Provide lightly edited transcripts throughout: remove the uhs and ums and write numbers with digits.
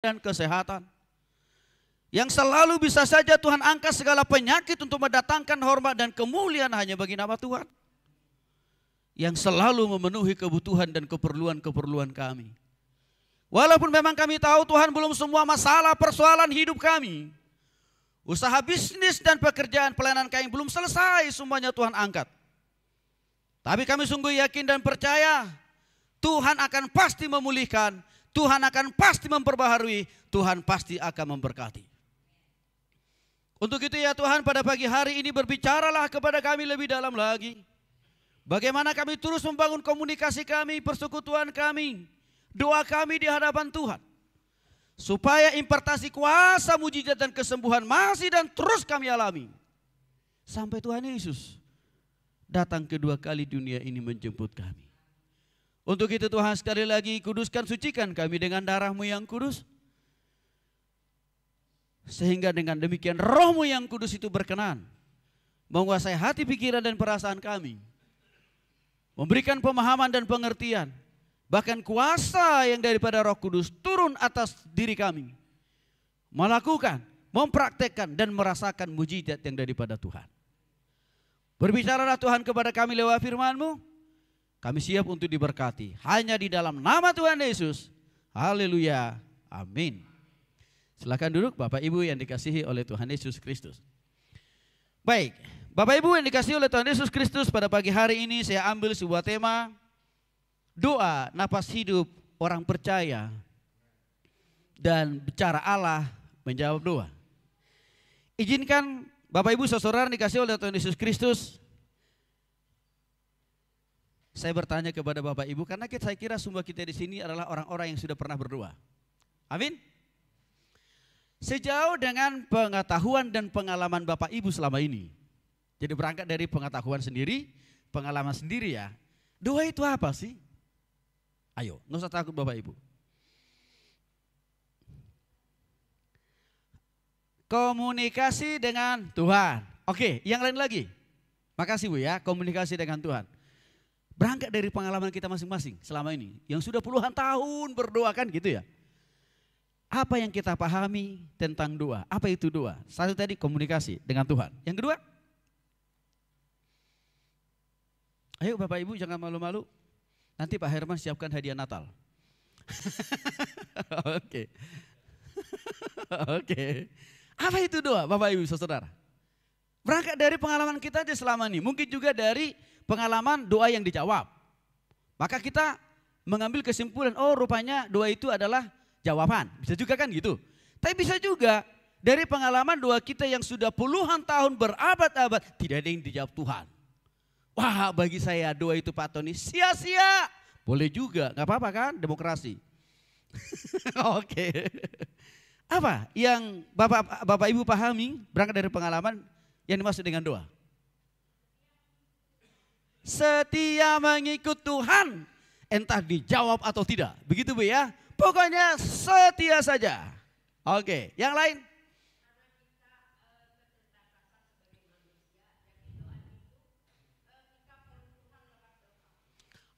dan kesehatan. Yang selalu bisa saja Tuhan angkat segala penyakit untuk mendatangkan hormat dan kemuliaan hanya bagi nama Tuhan. Yang selalu memenuhi kebutuhan dan keperluan-keperluan kami. Walaupun memang kami tahu Tuhan belum semua masalah persoalan hidup kami. Usaha bisnis dan pekerjaan pelayanan kami belum selesai semuanya Tuhan angkat. Tapi kami sungguh yakin dan percaya Tuhan akan pasti memulihkan, Tuhan akan pasti memperbaharui, Tuhan pasti akan memberkati. Untuk itu ya Tuhan, pada pagi hari ini berbicaralah kepada kami lebih dalam lagi. Bagaimana kami terus membangun komunikasi kami, persekutuan kami, doa kami di hadapan Tuhan. Supaya impartasi kuasa, mujizat dan kesembuhan masih dan terus kami alami. Sampai Tuhan Yesus datang kedua kali dunia ini menjemput kami. Untuk itu Tuhan sekali lagi kuduskan, sucikan kami dengan darah-Mu yang kudus. Sehingga dengan demikian Roh-Mu yang kudus itu berkenan menguasai hati, pikiran dan perasaan kami. Memberikan pemahaman dan pengertian. Bahkan kuasa yang daripada Roh Kudus turun atas diri kami. Melakukan, mempraktekkan dan merasakan mujizat yang daripada Tuhan. Berbicaralah Tuhan kepada kami lewat firman-Mu. Kami siap untuk diberkati. Hanya di dalam nama Tuhan Yesus. Haleluya. Amin. Silakan duduk Bapak Ibu yang dikasihi oleh Tuhan Yesus Kristus. Baik, Bapak Ibu yang dikasihi oleh Tuhan Yesus Kristus, pada pagi hari ini saya ambil sebuah tema. Doa napas hidup orang percaya dan bicara Allah menjawab doa. Izinkan Bapak Ibu saudara dikasihi oleh Tuhan Yesus Kristus, saya bertanya kepada Bapak Ibu karena saya kira semua kita di sini adalah orang-orang yang sudah pernah berdoa. Amin. Sejauh dengan pengetahuan dan pengalaman Bapak Ibu selama ini. Jadi berangkat dari pengetahuan sendiri, pengalaman sendiri ya. Doa itu apa sih? Ayo, nggak usah takut Bapak Ibu. Komunikasi dengan Tuhan. Oke, yang lain lagi. Makasih Bu ya, komunikasi dengan Tuhan. Berangkat dari pengalaman kita masing-masing selama ini. Yang sudah puluhan tahun berdoa kan gitu ya. Apa yang kita pahami tentang doa? Apa itu doa? Satu tadi komunikasi dengan Tuhan. Yang kedua, ayo Bapak Ibu jangan malu-malu. Nanti Pak Herman siapkan hadiah Natal. Oke. Oke. Apa itu doa Bapak Ibu saudara? Berangkat dari pengalaman kita aja selama ini. Mungkin juga dari pengalaman doa yang dijawab. Maka kita mengambil kesimpulan, oh rupanya doa itu adalah jawaban. Bisa juga kan gitu. Tapi bisa juga dari pengalaman doa kita yang sudah puluhan tahun berabad-abad tidak ada yang dijawab Tuhan. Wah bagi saya doa itu Pak Tony sia-sia. Boleh juga, gak apa-apa kan demokrasi. Oke. Apa yang Bapak Ibu pahami berangkat dari pengalaman yang dimaksud dengan doa? Setia mengikut Tuhan entah dijawab atau tidak. Begitu Bu ya. Pokoknya setia saja. Oke, yang lain?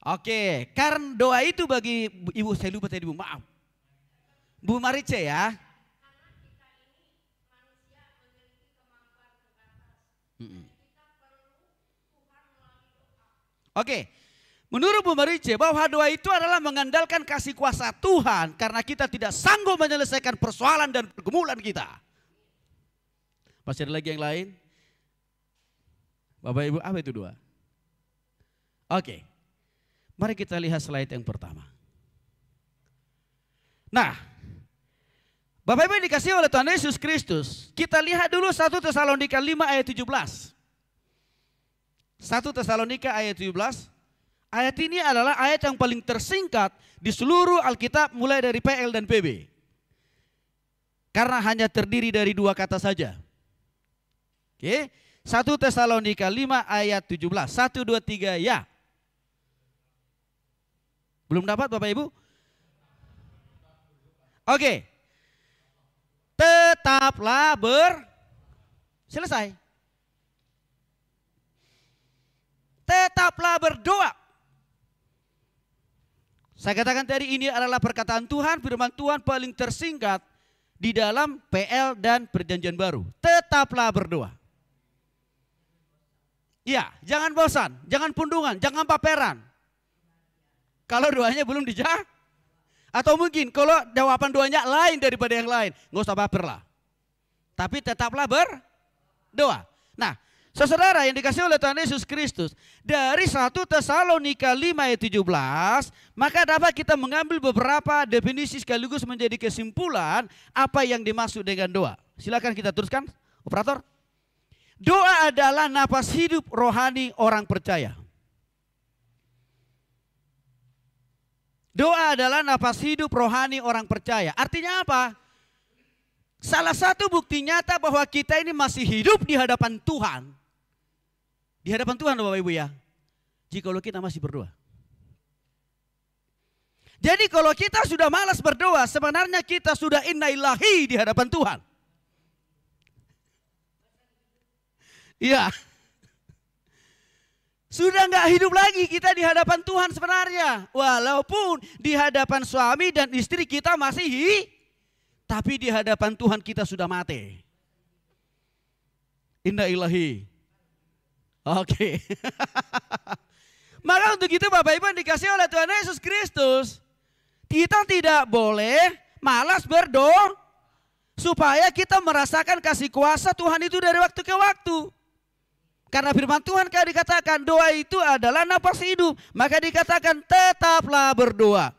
Oke, karena doa itu bagi Ibu, saya lupa tadi Bu, maaf. Bu Marice ya. Oke. Menurut Bu Marice bahwa doa itu adalah mengandalkan kasih kuasa Tuhan karena kita tidak sanggup menyelesaikan persoalan dan pergumulan kita. Masih ada lagi yang lain? Bapak Ibu, apa itu doa? Oke. Mari kita lihat slide yang pertama. Nah, Bapak Ibu dikasih oleh Tuhan Yesus Kristus, kita lihat dulu 1 Tesalonika 5 ayat 17. 1 Tesalonika ayat 17. Ayat ini adalah ayat yang paling tersingkat di seluruh Alkitab mulai dari PL dan PB. Karena hanya terdiri dari dua kata saja. Oke, 1 Tesalonika 5 ayat 17. 1, 2, 3 ya. Belum dapat Bapak Ibu? Oke. Tetaplah selesai. Tetaplah berdoa. Saya katakan tadi ini adalah perkataan Tuhan, firman Tuhan paling tersingkat di dalam PL dan Perjanjian Baru. Tetaplah berdoa. Ya, jangan bosan, jangan pundungan, jangan paperan. Kalau doanya belum dijawab. Atau mungkin kalau jawaban doanya lain daripada yang lain, nggak usah baper lah. Tapi tetaplah berdoa. Nah, saudara yang dikasih oleh Tuhan Yesus Kristus, dari 1 Tesalonika 5 ayat 17, maka dapat kita mengambil beberapa definisi sekaligus menjadi kesimpulan apa yang dimaksud dengan doa. Silakan kita teruskan, operator. Doa adalah napas hidup rohani orang percaya. Doa adalah napas hidup rohani orang percaya. Artinya apa? Salah satu bukti nyata bahwa kita ini masih hidup di hadapan Tuhan. Di hadapan Tuhan Bapak Ibu ya. Jikalau kita masih berdoa. Jadi kalau kita sudah malas berdoa, sebenarnya kita sudah inna ilahi di hadapan Tuhan. Iya. Sudah enggak hidup lagi kita di hadapan Tuhan sebenarnya. Walaupun di hadapan suami dan istri kita masih hidup. Tapi di hadapan Tuhan kita sudah mati. Inna ilahi. Oke. Maka untuk itu Bapak Ibu yang dikasih oleh Tuhan Yesus Kristus. Kita tidak boleh malas berdoa. Supaya kita merasakan kasih kuasa Tuhan itu dari waktu ke waktu. Karena firman Tuhan kan dikatakan doa itu adalah napas hidup. Maka dikatakan tetaplah berdoa.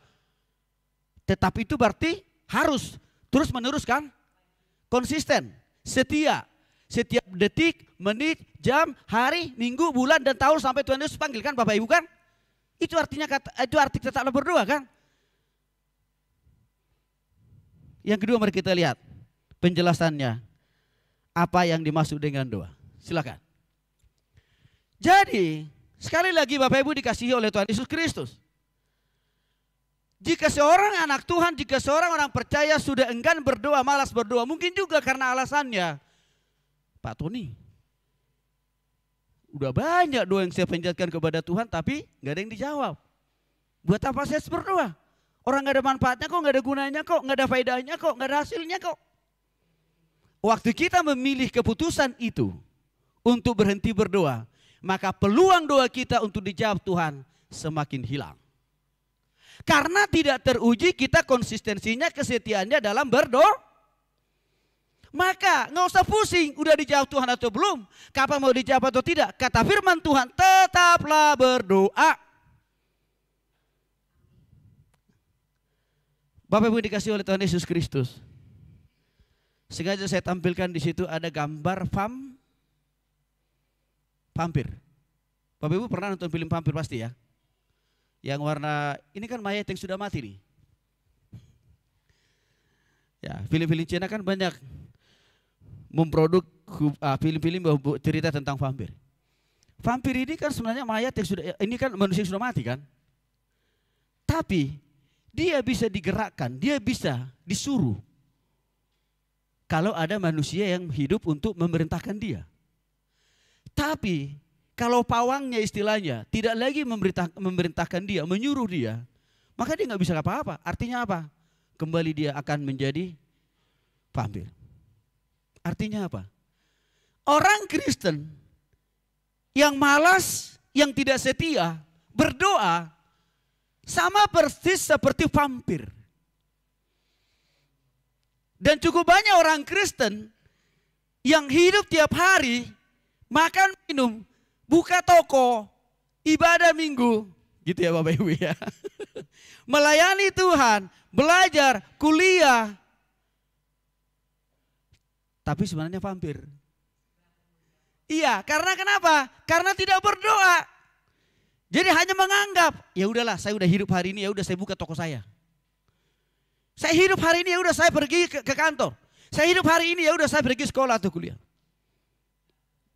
Tetap itu berarti harus terus meneruskan. Konsisten, setia. Setiap detik, menit, jam, hari, minggu, bulan, dan tahun sampai Tuhan Yesus panggil kan Bapak Ibu kan. Itu artinya itu arti tetaplah berdoa kan. Yang kedua mari kita lihat penjelasannya. Apa yang dimaksud dengan doa. Silakan. Jadi, sekali lagi Bapak Ibu dikasihi oleh Tuhan Yesus Kristus. Jika seorang anak Tuhan, jika seorang orang percaya sudah enggan berdoa, malas berdoa, mungkin juga karena alasannya, Pak Tony, udah banyak doa yang saya panjatkan kepada Tuhan, tapi nggak ada yang dijawab. Buat apa saya harus berdoa? Orang nggak ada manfaatnya kok, nggak ada gunanya kok, nggak ada faedahnya kok, nggak ada hasilnya kok. Waktu kita memilih keputusan itu untuk berhenti berdoa, maka peluang doa kita untuk dijawab Tuhan semakin hilang. Karena tidak teruji kita konsistensinya, kesetiaannya dalam berdoa. Maka nggak usah pusing, udah dijawab Tuhan atau belum. Kapan mau dijawab atau tidak. Kata firman Tuhan, tetaplah berdoa. Bapak Ibu dikasih oleh Tuhan Yesus Kristus. Sengaja saya tampilkan di situ ada gambar vampir. Bapak Ibu pernah nonton film vampir pasti ya? Yang warna, ini kan mayat yang sudah mati nih. Ya, film-film Cina kan banyak memproduk film-film cerita tentang vampir. Vampir ini kan sebenarnya mayat yang sudah, ini kan manusia yang sudah mati kan. Tapi dia bisa digerakkan, dia bisa disuruh. Kalau ada manusia yang hidup untuk memerintahkan dia. Tapi kalau pawangnya istilahnya tidak lagi memerintahkan dia, menyuruh dia, maka dia nggak bisa apa-apa. Artinya apa? Kembali dia akan menjadi vampir. Artinya apa? Orang Kristen yang malas, yang tidak setia, berdoa sama persis seperti vampir. Dan cukup banyak orang Kristen yang hidup tiap hari, makan, minum, buka toko, ibadah minggu, gitu ya Bapak Ibu ya. Melayani Tuhan, belajar, kuliah. Tapi sebenarnya vampir. Iya, karena kenapa? Karena tidak berdoa. Jadi hanya menganggap, ya udahlah saya udah hidup hari ini, ya udah saya buka toko saya. Saya hidup hari ini, ya udah saya pergi ke kantor. Saya hidup hari ini, ya udah saya pergi sekolah atau kuliah.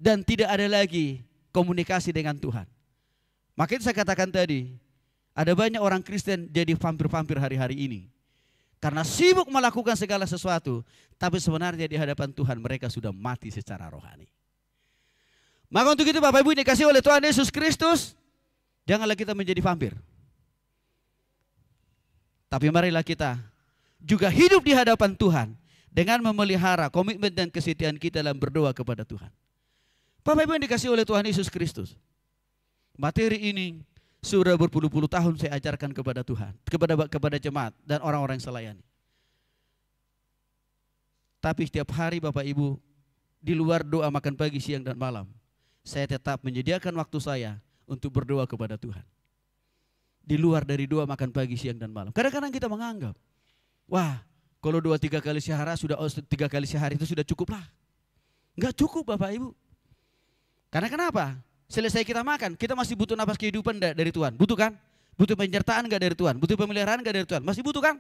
Dan tidak ada lagi komunikasi dengan Tuhan. Makanya saya katakan tadi, ada banyak orang Kristen jadi vampir-vampir hari-hari ini. Karena sibuk melakukan segala sesuatu, tapi sebenarnya di hadapan Tuhan mereka sudah mati secara rohani. Maka untuk itu Bapak Ibu dikasih oleh Tuhan Yesus Kristus, janganlah kita menjadi vampir. Tapi marilah kita juga hidup di hadapan Tuhan dengan memelihara komitmen dan kesetiaan kita dalam berdoa kepada Tuhan. Bapak Ibu yang dikasihi oleh Tuhan Yesus Kristus, materi ini sudah berpuluh-puluh tahun saya ajarkan kepada Tuhan, kepada jemaat dan orang-orang yang saya layani. Tapi setiap hari Bapak Ibu, di luar doa makan pagi, siang dan malam, saya tetap menyediakan waktu saya untuk berdoa kepada Tuhan. Di luar dari doa makan pagi, siang dan malam. Kadang-kadang kita menganggap, wah, kalau 2-3 kali sehari 3 kali sehari itu sudah cukup lah. Enggak cukup Bapak Ibu. Karena kenapa? Selesai kita makan, kita masih butuh nafas kehidupan dari Tuhan. Butuh kan? Butuh penyertaan enggak dari Tuhan? Butuh pemeliharaan enggak dari Tuhan? Masih butuh kan?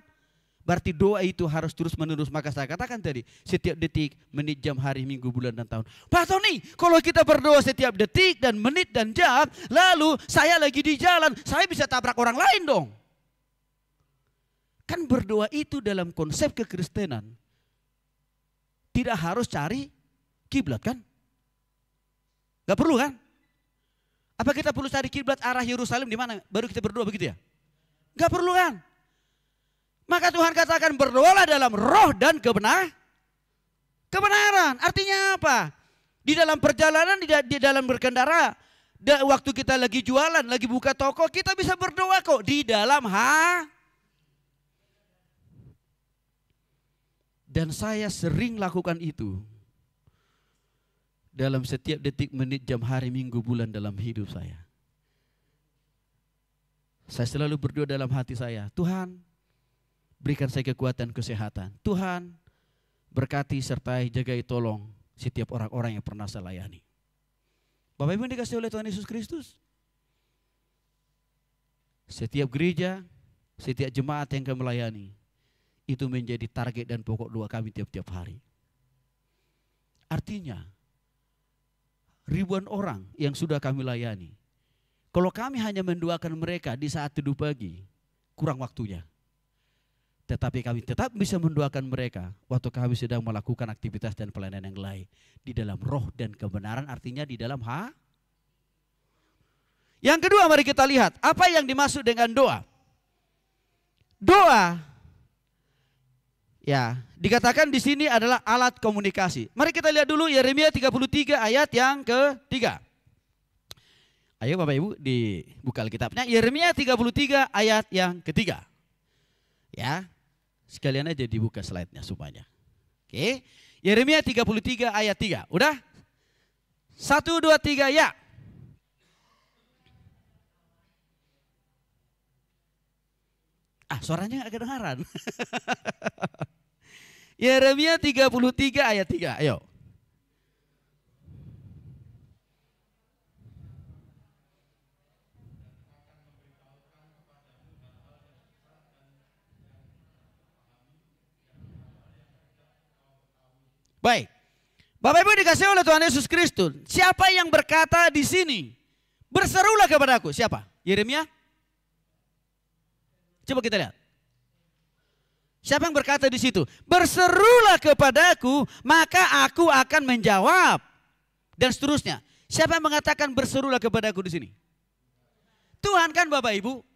Berarti doa itu harus terus menerus. Maka saya katakan tadi, setiap detik, menit, jam, hari, minggu, bulan dan tahun. Pak Tony, kalau kita berdoa setiap detik dan menit dan jam, lalu saya lagi di jalan, saya bisa tabrak orang lain dong. Kan berdoa itu dalam konsep kekristenan tidak harus cari kiblat kan? Gak perlu kan? Apa kita perlu cari kiblat arah Yerusalem di mana baru kita berdoa begitu ya? Gak perlu kan? Maka Tuhan katakan berdoalah dalam roh dan kebenaran. Artinya apa? Di dalam perjalanan, di dalam berkendara, waktu kita lagi jualan, lagi buka toko, kita bisa berdoa kok di dalam Dan saya sering lakukan itu dalam setiap detik, menit, jam, hari, minggu, bulan dalam hidup saya. Saya selalu berdoa dalam hati saya, Tuhan, berikan saya kekuatan, kesehatan. Tuhan, berkati, sertai, jagai, tolong setiap orang-orang yang pernah saya layani. Bapak Ibu yang dikasihi oleh Tuhan Yesus Kristus, setiap gereja, setiap jemaat yang kami layani, itu menjadi target dan pokok doa kami tiap-tiap hari. Artinya, ribuan orang yang sudah kami layani, kalau kami hanya mendoakan mereka di saat teduh pagi, kurang waktunya. Tetapi kami tetap bisa mendoakan mereka waktu kami sedang melakukan aktivitas dan pelayanan yang lain. Di dalam roh dan kebenaran, artinya di dalam Yang kedua, mari kita lihat apa yang dimaksud dengan doa. Doa, ya, dikatakan di sini adalah alat komunikasi. Mari kita lihat dulu Yeremia 33 ayat yang ketiga. Ayo Bapak Ibu dibuka Alkitabnya. Yeremia 33 ayat yang ketiga. Ya. Sekalian aja dibuka slide-nya supaya. Oke. Yeremia 33 ayat 3. Udah? 1, 2, 3 ya. Suaranya gak kedengaran. Yeremia 33 ayat 3. Ayo. Baik, Bapak Ibu dikasihi oleh Tuhan Yesus Kristus. Siapa yang berkata di sini, berserulah kepadaku? Siapa? Yeremia? Coba kita lihat. Siapa yang berkata di situ? Berserulah kepadaku, maka aku akan menjawab. Dan seterusnya. Siapa yang mengatakan berserulah kepadaku di sini? Tuhan kan Bapak Ibu.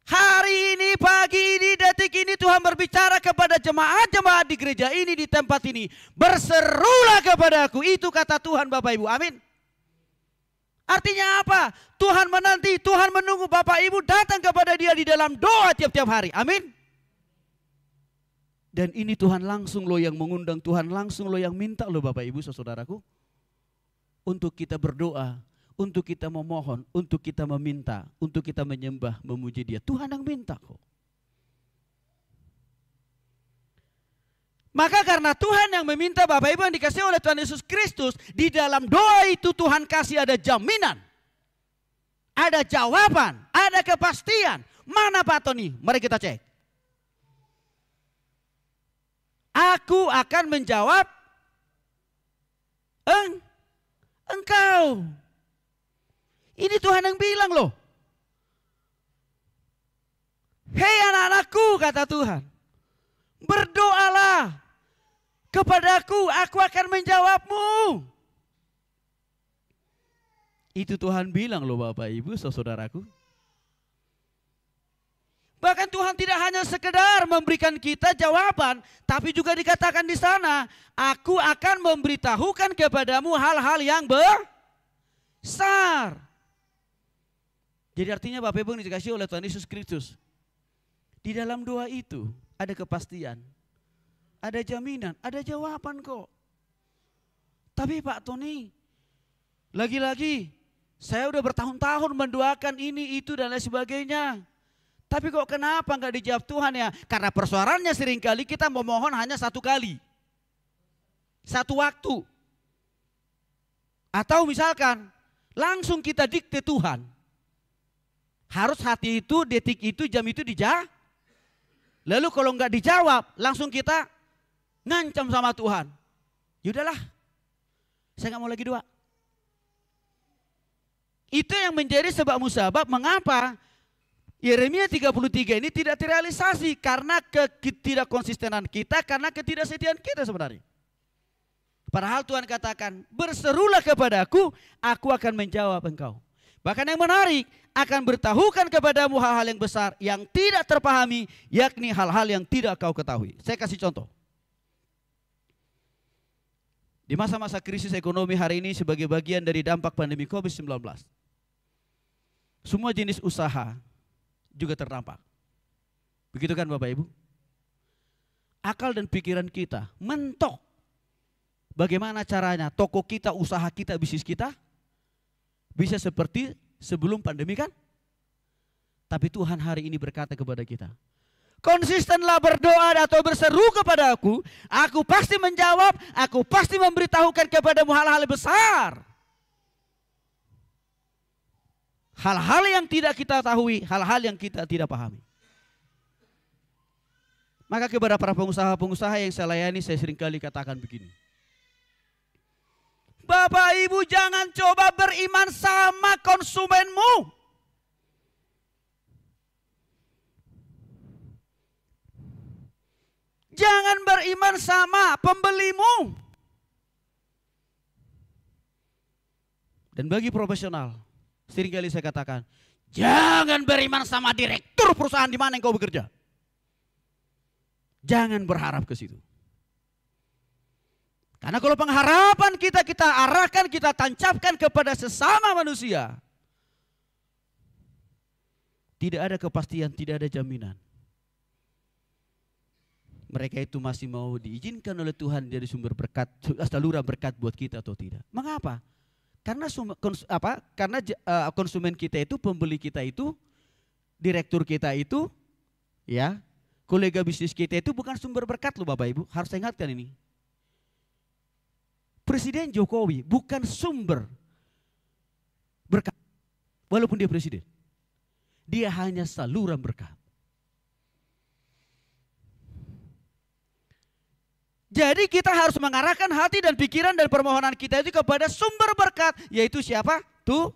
Hari ini, pagi ini, detik ini Tuhan berbicara kepada jemaat-jemaat di gereja ini, di tempat ini. Berserulah kepadaku, itu kata Tuhan Bapak Ibu, amin. Artinya apa? Tuhan menanti, Tuhan menunggu Bapak Ibu datang kepada Dia di dalam doa tiap-tiap hari, amin. Dan ini Tuhan langsung loh yang mengundang, Tuhan langsung loh yang minta loh Bapak Ibu saudaraku. Untuk kita berdoa, untuk kita memohon, untuk kita meminta, untuk kita menyembah, memuji Dia. Tuhan yang minta kok. Maka karena Tuhan yang meminta Bapak Ibu yang dikasihi oleh Tuhan Yesus Kristus, di dalam doa itu Tuhan kasih ada jaminan. Ada jawaban, ada kepastian. Mana Pak Tony? Mari kita cek. Aku akan menjawab engkau. Ini Tuhan yang bilang loh. Hei anak-anakku, kata Tuhan. Berdoalah kepadaku, aku akan menjawabmu. Itu Tuhan bilang loh Bapak Ibu saudaraku. Bahkan Tuhan tidak hanya sekedar memberikan kita jawaban, tapi juga dikatakan di sana, aku akan memberitahukan kepadamu hal-hal yang besar. Jadi artinya Bapak Ibu yang dikasih oleh Tuhan Yesus Kristus, di dalam doa itu ada kepastian, ada jaminan, ada jawaban kok. Tapi Pak Tony, lagi-lagi saya udah bertahun-tahun mendoakan ini, itu dan lain sebagainya. Tapi kok kenapa nggak dijawab Tuhan ya? Karena persoalannya seringkali kita memohon hanya satu kali. Satu waktu. Atau misalkan langsung kita dikte Tuhan. Harus hati itu, detik itu, jam itu dijawab. Lalu kalau nggak dijawab langsung kita ngancam sama Tuhan. Yaudahlah, saya nggak mau lagi doa. Itu yang menjadi sebab musabab mengapa Yeremia 33 ini tidak terrealisasi karena ketidakkonsistenan kita, karena ketidaksetiaan kita sebenarnya. Padahal Tuhan katakan, berserulah kepadaku, aku akan menjawab engkau. Bahkan yang menarik, akan beritahukan kepadamu hal-hal yang besar yang tidak terpahami, yakni hal-hal yang tidak kau ketahui. Saya kasih contoh. Di masa-masa krisis ekonomi hari ini sebagai bagian dari dampak pandemi COVID-19, semua jenis usaha juga terdampak. Begitu kan Bapak Ibu? Akal dan pikiran kita mentok. Bagaimana caranya toko kita, usaha kita, bisnis kita bisa seperti sebelum pandemi kan? Tapi Tuhan hari ini berkata kepada kita, konsistenlah berdoa atau berseru kepada aku pasti menjawab, aku pasti memberitahukan kepadamu hal-hal besar. Hal-hal yang tidak kita tahui, hal-hal yang kita tidak pahami. Maka kepada para pengusaha-pengusaha yang saya layani, saya seringkali katakan begini. Bapak Ibu jangan coba beriman sama konsumenmu. Jangan beriman sama pembelimu. Dan bagi profesional, seringkali saya katakan, jangan beriman sama direktur perusahaan di mana engkau bekerja. Jangan berharap ke situ. Karena kalau pengharapan kita arahkan, kita tancapkan kepada sesama manusia, tidak ada kepastian, tidak ada jaminan. Mereka itu masih mau diizinkan oleh Tuhan jadi sumber berkat, saluran berkat buat kita atau tidak. Mengapa? Karena konsumen kita itu, pembeli kita itu, direktur kita itu, ya, kolega bisnis kita itu bukan sumber berkat loh Bapak Ibu. Harus saya ingatkan ini. Presiden Jokowi bukan sumber berkat, walaupun dia presiden. Dia hanya saluran berkat. Jadi kita harus mengarahkan hati dan pikiran dan permohonan kita itu kepada sumber berkat, yaitu siapa? Tuh.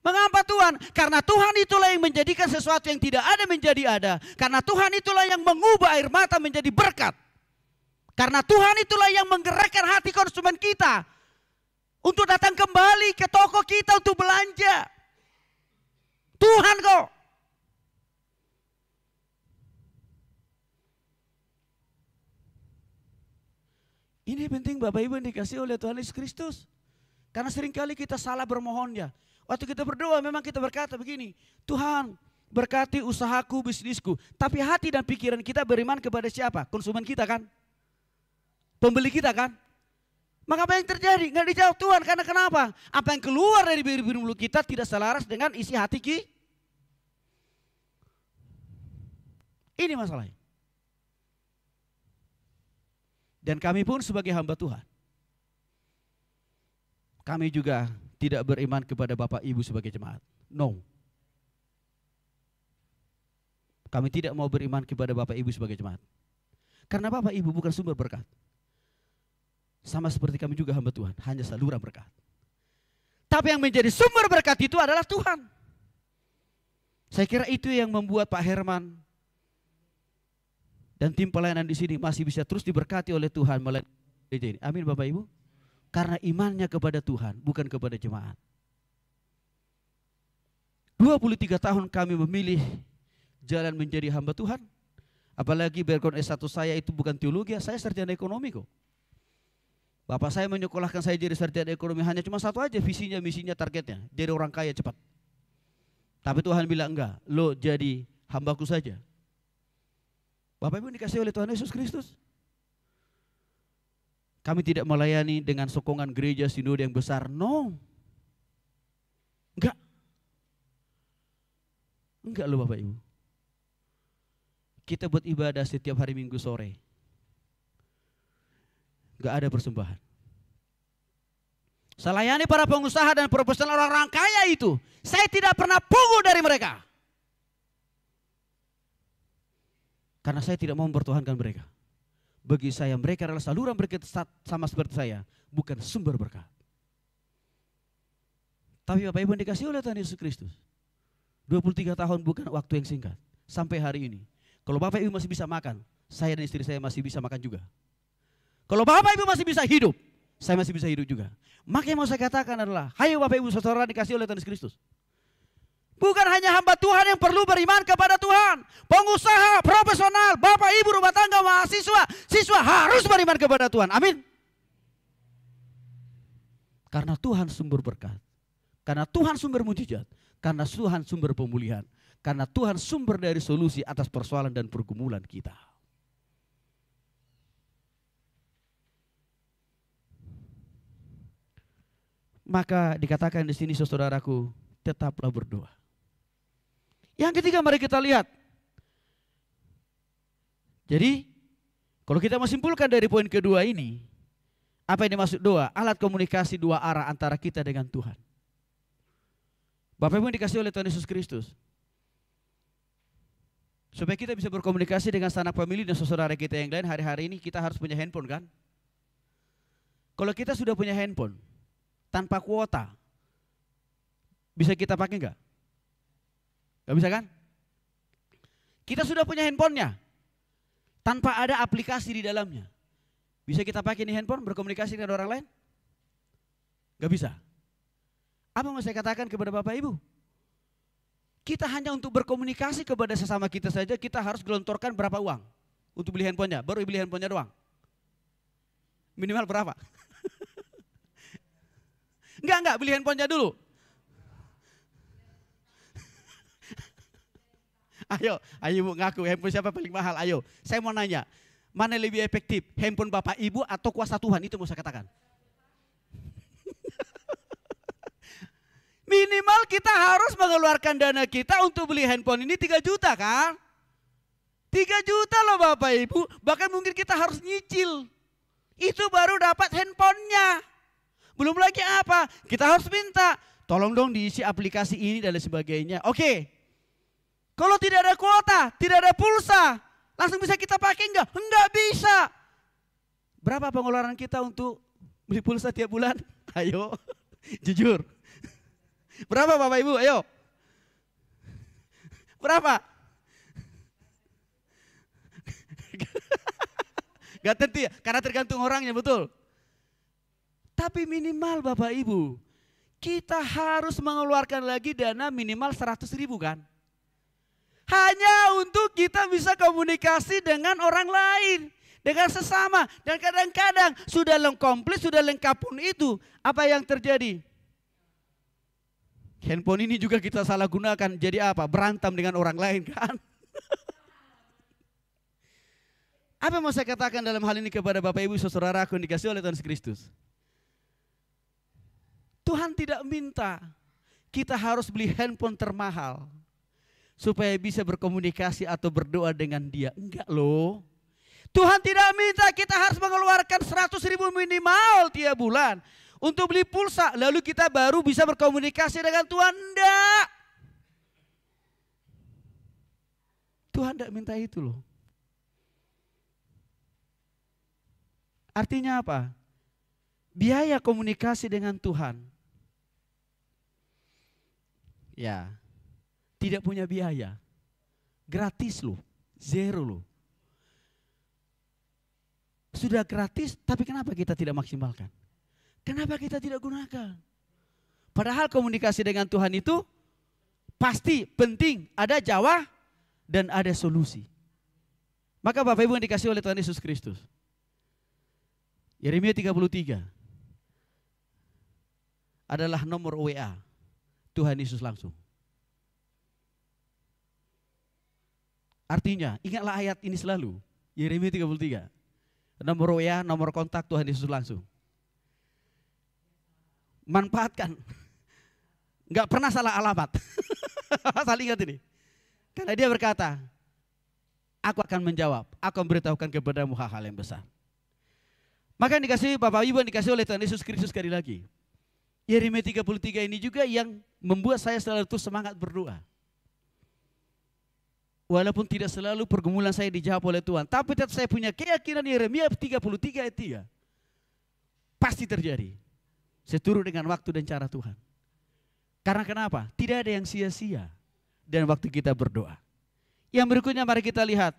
Mengapa Tuhan? Karena Tuhan itulah yang menjadikan sesuatu yang tidak ada menjadi ada. Karena Tuhan itulah yang mengubah air mata menjadi berkat. Karena Tuhan itulah yang menggerakkan hati konsumen kita untuk datang kembali ke toko kita untuk belanja. Tuhan kok. Ini penting Bapak Ibu yang dikasih oleh Tuhan Yesus Kristus. Karena seringkali kita salah bermohonnya. Waktu kita berdoa memang kita berkata begini, Tuhan berkati usahaku, bisnisku. Tapi hati dan pikiran kita beriman kepada siapa? Konsumen kita kan? Pembeli kita kan? Maka apa yang terjadi? Nggak dijawab Tuhan. Karena kenapa? Apa yang keluar dari bibir mulut kita tidak selaras dengan isi hati kita. Ini masalahnya. Dan kami pun sebagai hamba Tuhan, kami juga tidak beriman kepada Bapak Ibu sebagai jemaat. No. Kami tidak mau beriman kepada Bapak Ibu sebagai jemaat. Karena Bapak Ibu bukan sumber berkat. Sama seperti kami juga hamba Tuhan, hanya saluran berkat. Tapi yang menjadi sumber berkat itu adalah Tuhan. Saya kira itu yang membuat Pak Herman dan tim pelayanan di sini masih bisa terus diberkati oleh Tuhan melalui gereja ini. Amin Bapak Ibu. Karena imannya kepada Tuhan, bukan kepada jemaat. 23 tahun kami memilih jalan menjadi hamba Tuhan. Apalagi background S1 saya itu bukan teologi, saya sarjana ekonomi kok. Bapak saya menyekolahkan saya jadi sarjana ekonomi hanya cuma satu aja visinya, misinya, targetnya. Jadi orang kaya cepat. Tapi Tuhan bilang enggak, lo jadi hambaku saja. Bapak Ibu dikasih oleh Tuhan Yesus Kristus. Kami tidak melayani dengan sokongan gereja sinode yang besar, no. Enggak. Enggak loh Bapak Ibu. Kita buat ibadah setiap hari Minggu sore. Enggak ada persembahan. Saya layani para pengusaha dan profesional orang-orang kaya itu. Saya tidak pernah pungut dari mereka. Karena saya tidak mau mempertuhankan mereka. Bagi saya mereka adalah saluran berkat sama seperti saya. Bukan sumber berkat. Tapi Bapak Ibu dikasih oleh Tuhan Yesus Kristus. 23 tahun bukan waktu yang singkat. Sampai hari ini. Kalau Bapak Ibu masih bisa makan, saya dan istri saya masih bisa makan juga. Kalau Bapak Ibu masih bisa hidup, saya masih bisa hidup juga. Maka yang mau saya katakan adalah, hayo Bapak Ibu saudara dikasih oleh Tuhan Yesus Kristus. Bukan hanya hamba Tuhan yang perlu beriman kepada Tuhan. Pengusaha, profesional, Bapak Ibu rumah tangga, mahasiswa, siswa harus beriman kepada Tuhan. Amin. Karena Tuhan sumber berkat. Karena Tuhan sumber mujizat. Karena Tuhan sumber pemulihan. Karena Tuhan sumber dari solusi atas persoalan dan pergumulan kita. Maka dikatakan di sini saudaraku, tetaplah berdoa. Yang ketiga mari kita lihat. Jadi kalau kita menyimpulkan dari poin kedua ini, apa yang dimaksud doa? Alat komunikasi dua arah antara kita dengan Tuhan. Bapak Ibu dikasih oleh Tuhan Yesus Kristus. Supaya kita bisa berkomunikasi dengan sanak famili dan saudara kita yang lain, hari-hari ini kita harus punya handphone kan? Kalau kita sudah punya handphone, tanpa kuota, bisa kita pakai enggak? Gak bisa kan? Kita sudah punya handphonenya, tanpa ada aplikasi di dalamnya. Bisa kita pakai di handphone berkomunikasi dengan orang lain? Gak bisa. Apa yang mau saya katakan kepada Bapak Ibu? Kita hanya untuk berkomunikasi kepada sesama kita saja, kita harus gelontorkan berapa uang untuk beli handphonenya, baru beli handphonenya doang. Minimal berapa? Enggak, beli handphonenya dulu. Ayo Bu, ngaku handphone siapa paling mahal, ayo. Saya mau nanya, mana lebih efektif, handphone Bapak Ibu atau kuasa Tuhan, itu mau saya katakan. Minimal kita harus mengeluarkan dana kita untuk beli handphone ini 3 juta kan? 3 juta loh Bapak Ibu, bahkan mungkin kita harus nyicil. Itu baru dapat handphonenya. Belum lagi apa, kita harus minta, tolong dong diisi aplikasi ini dan lain sebagainya. Oke. Kalau tidak ada kuota, tidak ada pulsa, langsung bisa kita pakai enggak? Enggak bisa. Berapa pengeluaran kita untuk beli pulsa tiap bulan? Ayo, jujur. Berapa Bapak Ibu? Ayo. Berapa? Gak tentu ya, karena tergantung orangnya, betul. Tapi minimal Bapak Ibu, kita harus mengeluarkan lagi dana minimal 100.000 kan? Hanya untuk kita bisa komunikasi dengan orang lain, dengan sesama. Dan kadang-kadang sudah komplit, sudah lengkap pun itu, apa yang terjadi? Handphone ini juga kita salah gunakan, jadi apa? Berantem dengan orang lain kan? Apa yang mau saya katakan dalam hal ini kepada Bapak Ibu saudaraku yang dikasih oleh Tuhan Yesus Kristus? Tuhan tidak minta kita harus beli handphone termahal supaya bisa berkomunikasi atau berdoa dengan Dia. Enggak loh. Tuhan tidak minta kita harus mengeluarkan 100.000 minimal tiap bulan untuk beli pulsa, lalu kita baru bisa berkomunikasi dengan Tuhan. Enggak. Tuhan tidak minta itu loh. Artinya apa? Biaya komunikasi dengan Tuhan, ya, tidak punya biaya. Gratis loh, zero loh. Sudah gratis, tapi kenapa kita tidak maksimalkan? Kenapa kita tidak gunakan? Padahal komunikasi dengan Tuhan itu pasti penting, ada dan ada solusi. Maka Bapak Ibu yang dikasih oleh Tuhan Yesus Kristus, Yeremia 33 adalah nomor WA Tuhan Yesus langsung. Artinya, ingatlah ayat ini selalu, Yeremia 33. Nomor WA, nomor kontak Tuhan Yesus langsung. Manfaatkan. Enggak pernah salah alamat. Asal ingat ini. Karena dia berkata, aku akan menjawab, aku memberitahukan kepadamu hal-hal yang besar. Maka yang dikasih Bapak Ibu, yang dikasih oleh Tuhan Yesus Kristus sekali lagi. Yeremia 33 ini juga yang membuat saya selalu terus semangat berdoa. Walaupun tidak selalu pergumulan saya dijawab oleh Tuhan, tapi tetap saya punya keyakinan Yeremia 33 ayat 3. Pasti terjadi. Seturut dengan waktu dan cara Tuhan. Karena kenapa? Tidak ada yang sia-sia dan waktu kita berdoa. Yang berikutnya mari kita lihat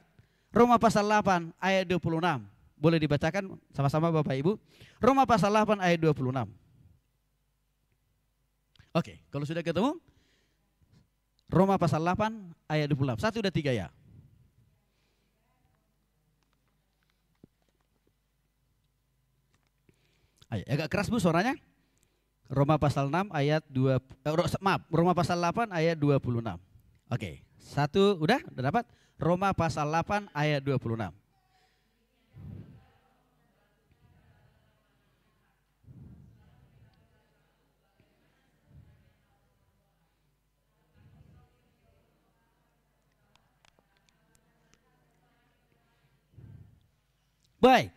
Roma pasal 8 ayat 26. Boleh dibacakan sama-sama Bapak Ibu. Roma pasal 8 ayat 26. Oke, kalau sudah ketemu Roma pasal 8 ayat 26. 1, 2, 3 ya. Ayo, agak keras Bu suaranya. Roma pasal 6 ayat 2 Roma pasal 8 ayat 26. Oke, 1 udah dapat? Roma pasal 8 ayat 26. Baik.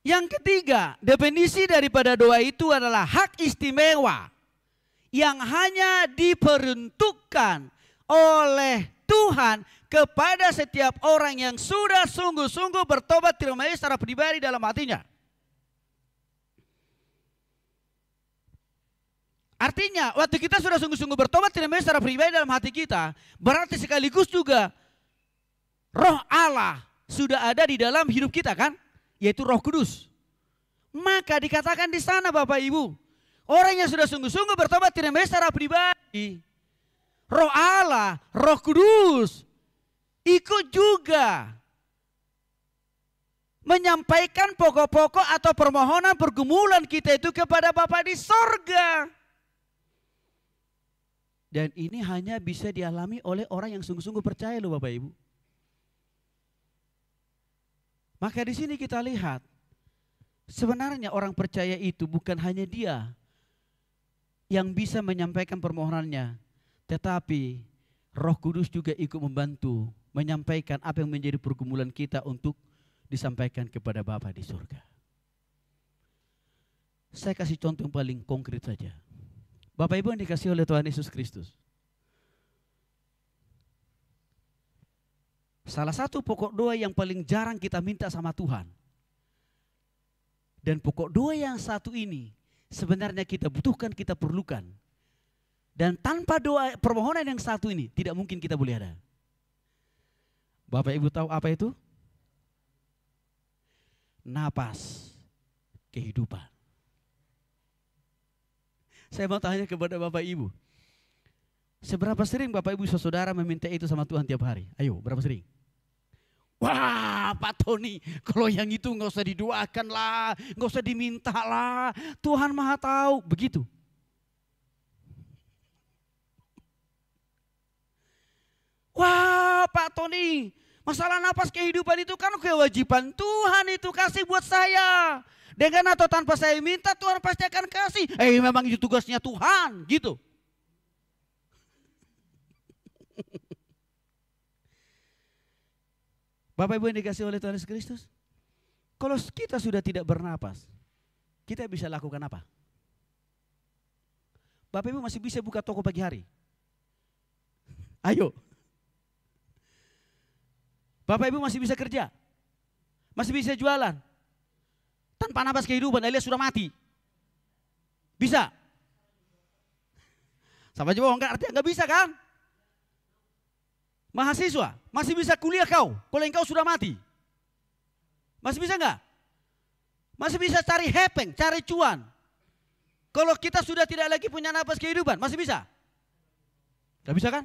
Yang ketiga, definisi daripada doa itu adalah hak istimewa yang hanya diperuntukkan oleh Tuhan kepada setiap orang yang sudah sungguh-sungguh bertobat terima secara pribadi dalam hatinya. Artinya, waktu kita sudah sungguh-sungguh bertobat terima secara pribadi dalam hati kita, berarti sekaligus juga Roh Allah sudah ada di dalam hidup kita kan, yaitu Roh Kudus. Maka dikatakan di sana Bapak Ibu, orang yang sudah sungguh-sungguh bertobat tidak secara pribadi, Roh Allah, Roh Kudus ikut juga menyampaikan pokok-pokok atau permohonan pergumulan kita itu kepada Bapa di sorga. Dan ini hanya bisa dialami oleh orang yang sungguh-sungguh percaya loh Bapak Ibu. Maka di sini kita lihat, sebenarnya orang percaya itu bukan hanya dia yang bisa menyampaikan permohonannya, tetapi Roh Kudus juga ikut membantu menyampaikan apa yang menjadi pergumulan kita untuk disampaikan kepada Bapa di surga. Saya kasih contoh yang paling konkret saja. Bapak Ibu yang dikasih oleh Tuhan Yesus Kristus. Salah satu pokok doa yang paling jarang kita minta sama Tuhan. Dan pokok doa yang satu ini sebenarnya kita butuhkan, kita perlukan. Dan tanpa doa permohonan yang satu ini tidak mungkin kita boleh ada. Bapak Ibu tahu apa itu? Napas kehidupan. Saya mau tanya kepada Bapak Ibu. Seberapa sering Bapak Ibu saudara meminta itu sama Tuhan tiap hari? Ayo, berapa sering? Wah Pak Tony, kalau yang itu nggak usah didoakan lah, nggak usah diminta lah, Tuhan Maha tahu, begitu. Wah Pak Tony, masalah napas kehidupan itu kan kewajiban Tuhan itu kasih buat saya. Dengan atau tanpa saya minta Tuhan pasti akan kasih. Memang itu tugasnya Tuhan, gitu. Bapak Ibu yang dikasih oleh Tuhan Yesus Kristus, kalau kita sudah tidak bernapas, kita bisa lakukan apa? Bapak Ibu masih bisa buka toko pagi hari? Ayo. Bapak Ibu masih bisa kerja? Masih bisa jualan? Tanpa napas kehidupan, alias sudah mati? Bisa? Sama aja bohong kan, artinya nggak bisa kan? Mahasiswa, masih bisa kuliah kau, kalau engkau sudah mati? Masih bisa enggak? Masih bisa cari hepeng, cari cuan. Kalau kita sudah tidak lagi punya napas kehidupan, masih bisa? Gak bisa kan?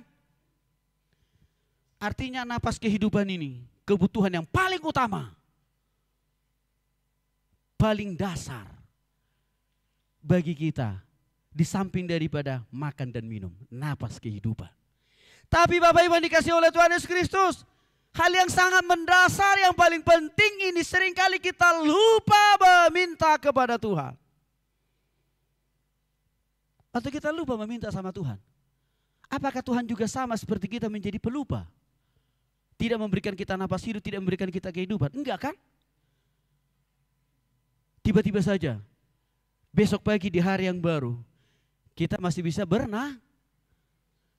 Artinya napas kehidupan ini kebutuhan yang paling utama, paling dasar bagi kita di samping daripada makan dan minum, napas kehidupan. Tapi Bapak Ibu yang dikasihi oleh Tuhan Yesus Kristus, hal yang sangat mendasar yang paling penting ini seringkali kita lupa meminta kepada Tuhan. Atau kita lupa meminta sama Tuhan. Apakah Tuhan juga sama seperti kita menjadi pelupa? Tidak memberikan kita napas hidup, tidak memberikan kita kehidupan. Enggak kan? Tiba-tiba saja, besok pagi di hari yang baru, kita masih bisa berenang.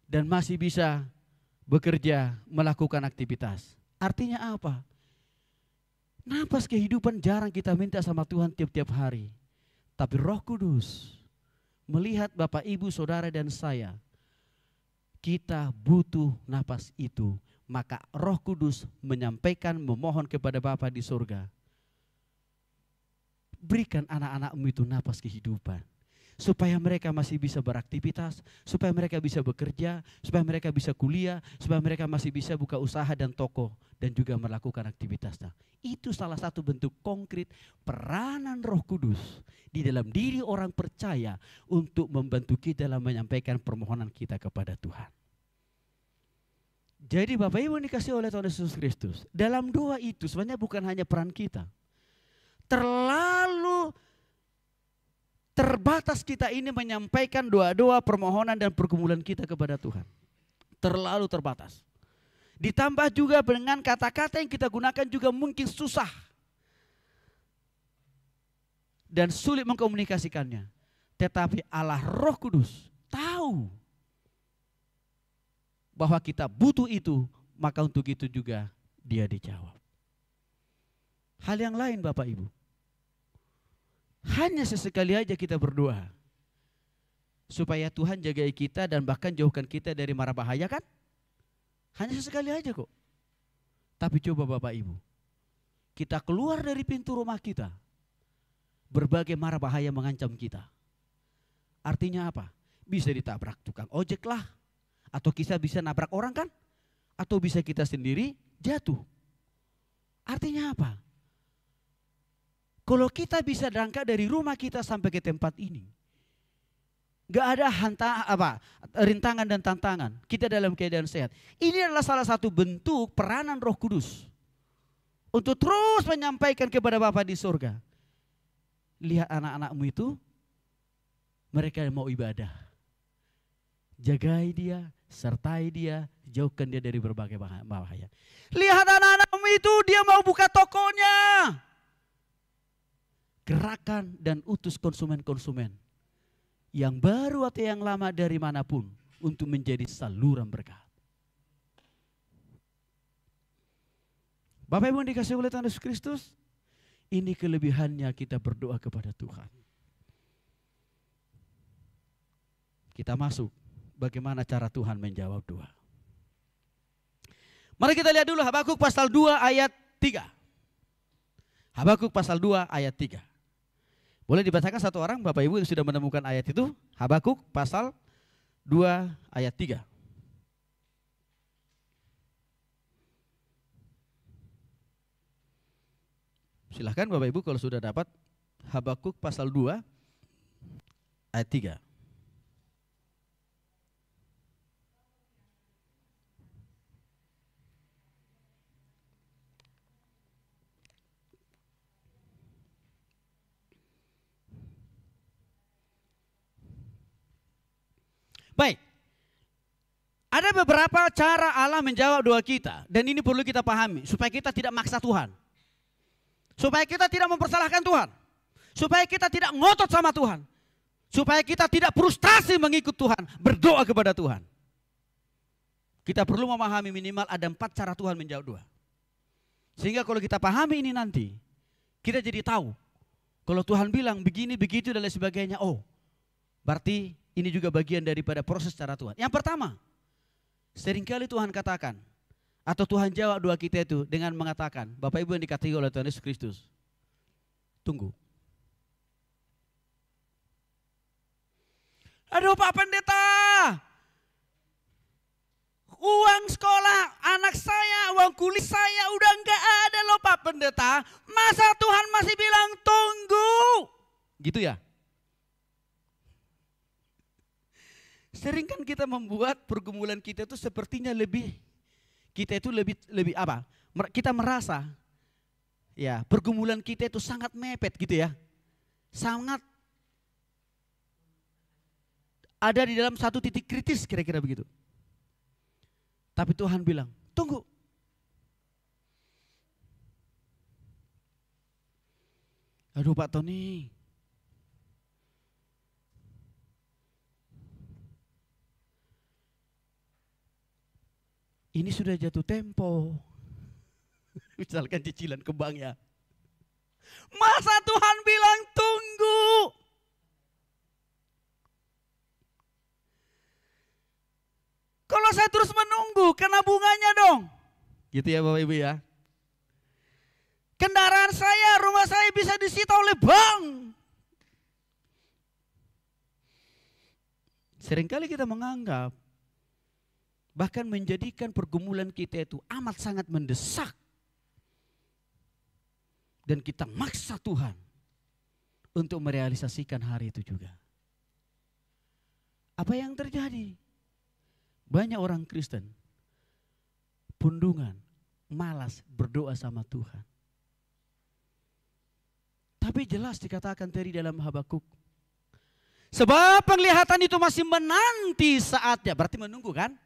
Dan masih bisa bekerja, melakukan aktivitas. Artinya apa? Napas kehidupan jarang kita minta sama Tuhan tiap-tiap hari. Tapi Roh Kudus melihat Bapak, Ibu, Saudara dan saya, kita butuh napas itu. Maka Roh Kudus menyampaikan, memohon kepada Bapa di surga, berikan anak-anakmu itu napas kehidupan. Supaya mereka masih bisa beraktivitas, supaya mereka bisa bekerja, supaya mereka bisa kuliah, supaya mereka masih bisa buka usaha dan toko dan juga melakukan aktivitasnya. Itu salah satu bentuk konkret peranan Roh Kudus di dalam diri orang percaya untuk membantu kita dalam menyampaikan permohonan kita kepada Tuhan. Jadi Bapak Ibu yang dikasihi oleh Tuhan Yesus Kristus, dalam doa itu sebenarnya bukan hanya peran kita. Terlalu terbatas kita ini menyampaikan doa-doa, permohonan dan pergumulan kita kepada Tuhan. Terlalu terbatas. Ditambah juga dengan kata-kata yang kita gunakan juga mungkin susah. Dan sulit mengkomunikasikannya. Tetapi Allah Roh Kudus tahu bahwa kita butuh itu, maka untuk itu juga Dia dijawab. Hal yang lain Bapak Ibu, hanya sesekali aja kita berdoa supaya Tuhan jaga kita dan bahkan jauhkan kita dari mara bahaya kan? Hanya sesekali aja kok. Tapi coba Bapak Ibu, kita keluar dari pintu rumah kita, berbagai mara bahaya mengancam kita. Artinya apa? Bisa ditabrak tukang ojek lah, atau kita bisa nabrak orang kan? Atau bisa kita sendiri jatuh. Artinya apa? Kalau kita bisa berangkat dari rumah kita sampai ke tempat ini, gak ada rintangan dan tantangan, kita dalam keadaan sehat. Ini adalah salah satu bentuk peranan Roh Kudus untuk terus menyampaikan kepada Bapa di surga. Lihat anak-anakmu itu, mereka mau ibadah. Jagai dia, sertai dia, jauhkan dia dari berbagai bahaya. Lihat anak-anakmu itu, dia mau buka tokonya. Gerakan dan utus konsumen-konsumen yang baru atau yang lama dari manapun untuk menjadi saluran berkat. Bapak Ibu yang dikasihi oleh Tuhan Yesus Kristus, ini kelebihannya kita berdoa kepada Tuhan. Kita masuk bagaimana cara Tuhan menjawab doa. Mari kita lihat dulu Habakuk pasal 2 ayat 3. Habakuk pasal 2 ayat 3. Boleh dibacakan satu orang Bapak Ibu yang sudah menemukan ayat itu? Habakuk pasal 2 ayat 3. Silahkan Bapak Ibu kalau sudah dapat Habakuk pasal 2 ayat 3. Baik, ada beberapa cara Allah menjawab doa kita. Dan ini perlu kita pahami supaya kita tidak maksa Tuhan. Supaya kita tidak mempersalahkan Tuhan. Supaya kita tidak ngotot sama Tuhan. Supaya kita tidak frustasi mengikut Tuhan. Berdoa kepada Tuhan. Kita perlu memahami minimal ada 4 cara Tuhan menjawab doa. Sehingga kalau kita pahami ini nanti, kita jadi tahu. Kalau Tuhan bilang begini, begitu dan lain sebagainya. Oh, berarti ini juga bagian daripada proses cara Tuhan. Yang pertama, seringkali Tuhan katakan, atau Tuhan jawab doa kita itu dengan mengatakan, Bapak Ibu yang dikasihi oleh Tuhan Yesus Kristus, tunggu. Aduh Pak Pendeta, Uang sekolah anak saya, uang kuliah saya udah nggak ada loh Pak Pendeta. Masa Tuhan masih bilang tunggu? Gitu ya. Sering kan kita membuat pergumulan kita itu sepertinya kita itu lebih apa? Kita merasa ya pergumulan kita itu sangat mepet gitu ya. Sangat ada di dalam satu titik kritis kira-kira begitu. Tapi Tuhan bilang, tunggu. Aduh Pak Tony. Ini sudah jatuh tempo. Misalkan cicilan ke bank ya. Masa Tuhan bilang tunggu? Kalau saya terus menunggu, kena bunganya dong. Gitu ya Bapak Ibu ya. Kendaraan saya, rumah saya bisa disita oleh bank. Seringkali kita menganggap, bahkan menjadikan pergumulan kita itu amat sangat mendesak. Dan kita maksa Tuhan untuk merealisasikan hari itu juga. Apa yang terjadi? Banyak orang Kristen pundungan, malas berdoa sama Tuhan. Tapi jelas dikatakan tadi dalam Habakuk. Sebab penglihatan itu masih menanti saatnya, berarti menunggu kan?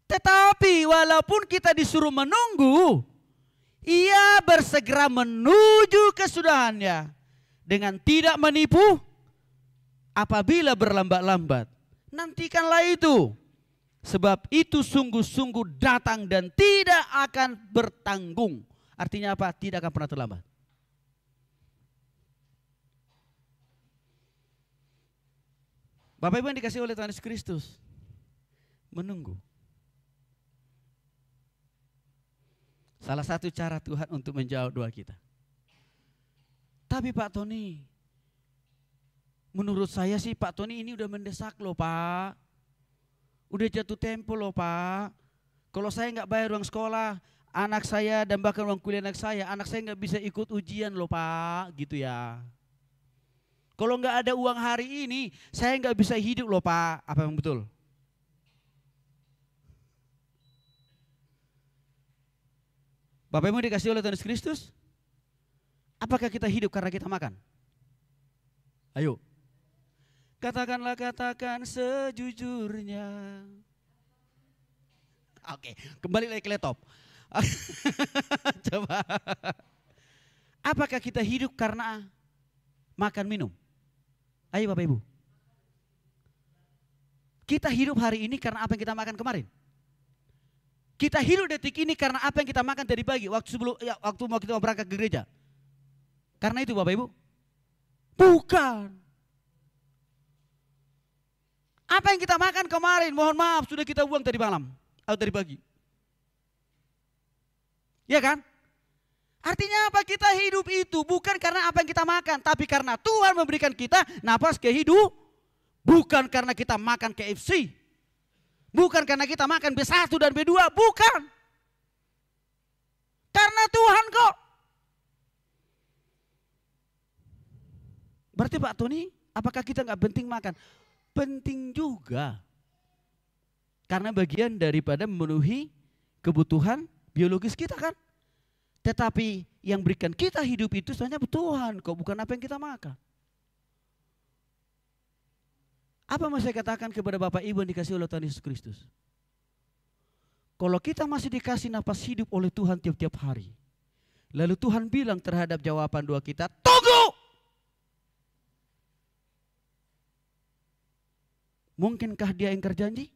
Tetapi walaupun kita disuruh menunggu, ia bersegera menuju kesudahannya dengan tidak menipu apabila berlambat-lambat. Nantikanlah itu, sebab itu sungguh-sungguh datang dan tidak akan bertanggung. Artinya apa? Tidak akan pernah terlambat. Bapak Ibu yang dikasih oleh Tuhan Yesus Kristus, menunggu. Salah satu cara Tuhan untuk menjawab doa kita. Tapi Pak Tony, menurut saya sih Pak Tony ini udah mendesak loh Pak. Udah jatuh tempo loh Pak. Kalau saya nggak bayar uang sekolah anak saya dan bahkan uang kuliah anak saya nggak bisa ikut ujian loh Pak. Gitu ya. Kalau nggak ada uang hari ini saya nggak bisa hidup loh Pak. Apa yang betul? Bapak Ibu dikasih oleh Tuhan Yesus Kristus? Apakah kita hidup karena kita makan? Ayo. Katakan sejujurnya. Oke, kembali lagi ke laptop. Coba. Apakah kita hidup karena makan minum? Ayo Bapak Ibu. Kita hidup hari ini karena apa yang kita makan kemarin. Kita hidup detik ini karena apa yang kita makan tadi pagi waktu mau kita berangkat ke gereja. Karena itu Bapak Ibu? Bukan. Apa yang kita makan kemarin, mohon maaf sudah kita buang tadi malam atau tadi pagi. Ya kan? Artinya apa? Kita hidup itu bukan karena apa yang kita makan, tapi karena Tuhan memberikan kita napas kehidupan. Bukan karena kita makan KFC. Bukan karena kita makan B1 dan B2, bukan. Karena Tuhan kok. Berarti Pak Tony, apakah kita nggak penting makan? Penting juga. Karena bagian daripada memenuhi kebutuhan biologis kita kan. Tetapi yang berikan kita hidup itu sebenarnya Tuhan kok, bukan apa yang kita makan. Apa mau saya katakan kepada Bapak Ibu yang dikasih oleh Tuhan Yesus Kristus? Kalau kita masih dikasih napas hidup oleh Tuhan tiap-tiap hari. Lalu Tuhan bilang terhadap jawaban doa kita, tunggu! Mungkinkah dia ingkar janji?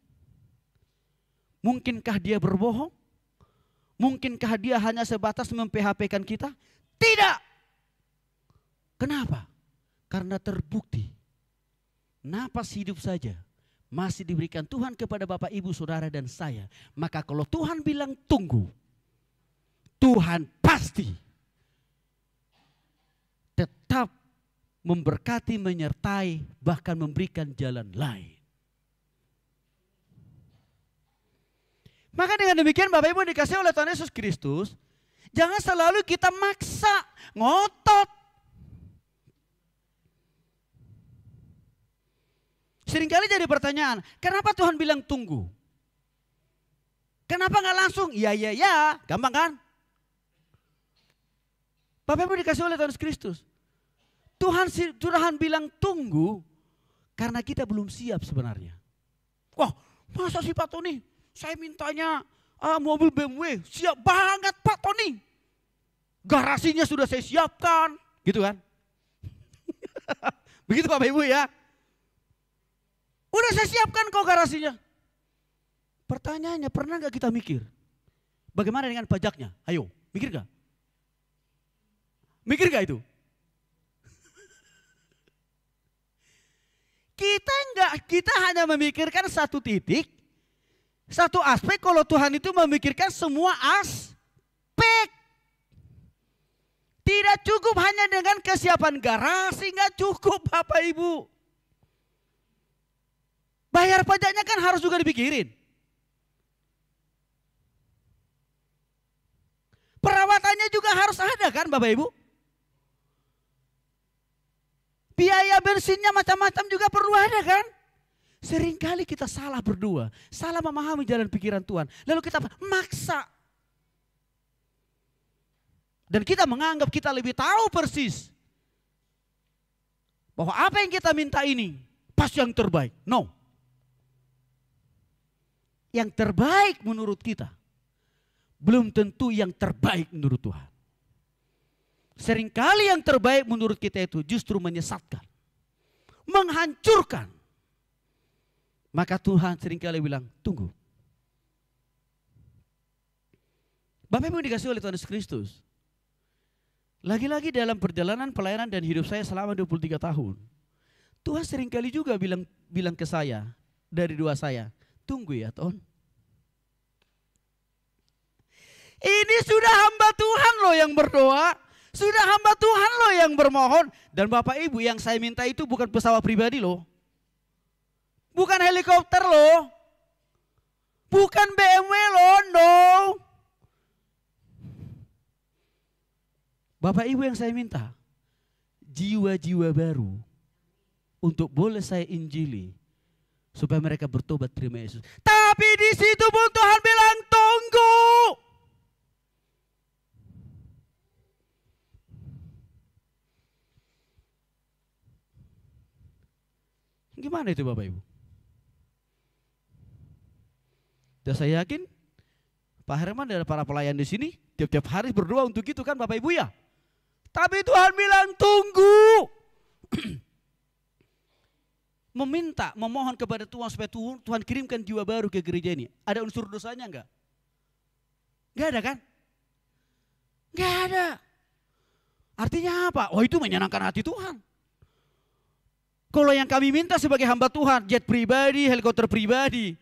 Mungkinkah dia berbohong? Mungkinkah dia hanya sebatas memphp-kan kita? Tidak! Kenapa? Karena terbukti napas hidup saja masih diberikan Tuhan kepada Bapak, Ibu, Saudara dan saya. Maka kalau Tuhan bilang tunggu, Tuhan pasti tetap memberkati, menyertai, bahkan memberikan jalan lain. Maka dengan demikian Bapak Ibu dikasih oleh Tuhan Yesus Kristus, jangan selalu kita maksa, ngotot. Seringkali jadi pertanyaan, kenapa Tuhan bilang tunggu? Kenapa nggak langsung? Ya, gampang kan? Bapak Ibu dikasih oleh Tuhan Yesus Kristus. Tuhan bilang tunggu karena kita belum siap sebenarnya. Wah, masa sih Pak Tony? Saya mintanya mobil BMW, siap banget Pak Tony. Garasinya sudah saya siapkan, gitu kan? Begitu Bapak Ibu ya. Udah saya siapkan kok garasinya. Pertanyaannya, pernah gak kita mikir? Bagaimana dengan pajaknya? Ayo, mikir gak? Mikir gak itu? Kita hanya memikirkan satu titik, satu aspek. Kalau Tuhan itu memikirkan semua aspek. Tidak cukup hanya dengan kesiapan garasi, gak cukup Bapak Ibu. Bayar pajaknya kan harus juga dipikirin. Perawatannya juga harus ada kan Bapak Ibu. Biaya bensinnya macam-macam juga perlu ada kan. Seringkali kita salah berdua, salah memahami jalan pikiran Tuhan. Lalu kita maksa. Dan kita menganggap kita lebih tahu persis. Bahwa apa yang kita minta ini pas yang terbaik. No. Yang terbaik menurut kita belum tentu yang terbaik menurut Tuhan. Seringkali yang terbaik menurut kita itu justru menyesatkan, menghancurkan. Maka Tuhan seringkali bilang, tunggu. Bapak Ibu dikasih oleh Tuhan Yesus Kristus. Lagi-lagi dalam perjalanan pelayanan dan hidup saya selama 23 tahun. Tuhan seringkali juga bilang ke saya, dari doa saya, tunggu ya Ton. Ini sudah hamba Tuhan loh yang berdoa. Sudah hamba Tuhan loh yang bermohon. Dan Bapak Ibu yang saya minta itu bukan pesawat pribadi loh. Bukan helikopter loh. Bukan BMW loh, no. Bapak Ibu yang saya minta, jiwa-jiwa baru untuk boleh saya injili. Supaya mereka bertobat terima Yesus. Tapi di situ pun Tuhan bilang tunggu. Gimana itu Bapak Ibu? Dan saya yakin Pak Herman dan para pelayan di sini tiap-tiap hari berdoa untuk itu kan Bapak Ibu ya. Tapi Tuhan bilang tunggu. Meminta, memohon kepada Tuhan supaya Tuhan kirimkan jiwa baru ke gereja ini. Ada unsur dosanya enggak? Enggak ada kan? Enggak ada. Artinya apa? Oh itu menyenangkan hati Tuhan. Kalau yang kami minta sebagai hamba Tuhan, jet pribadi, helikopter pribadi.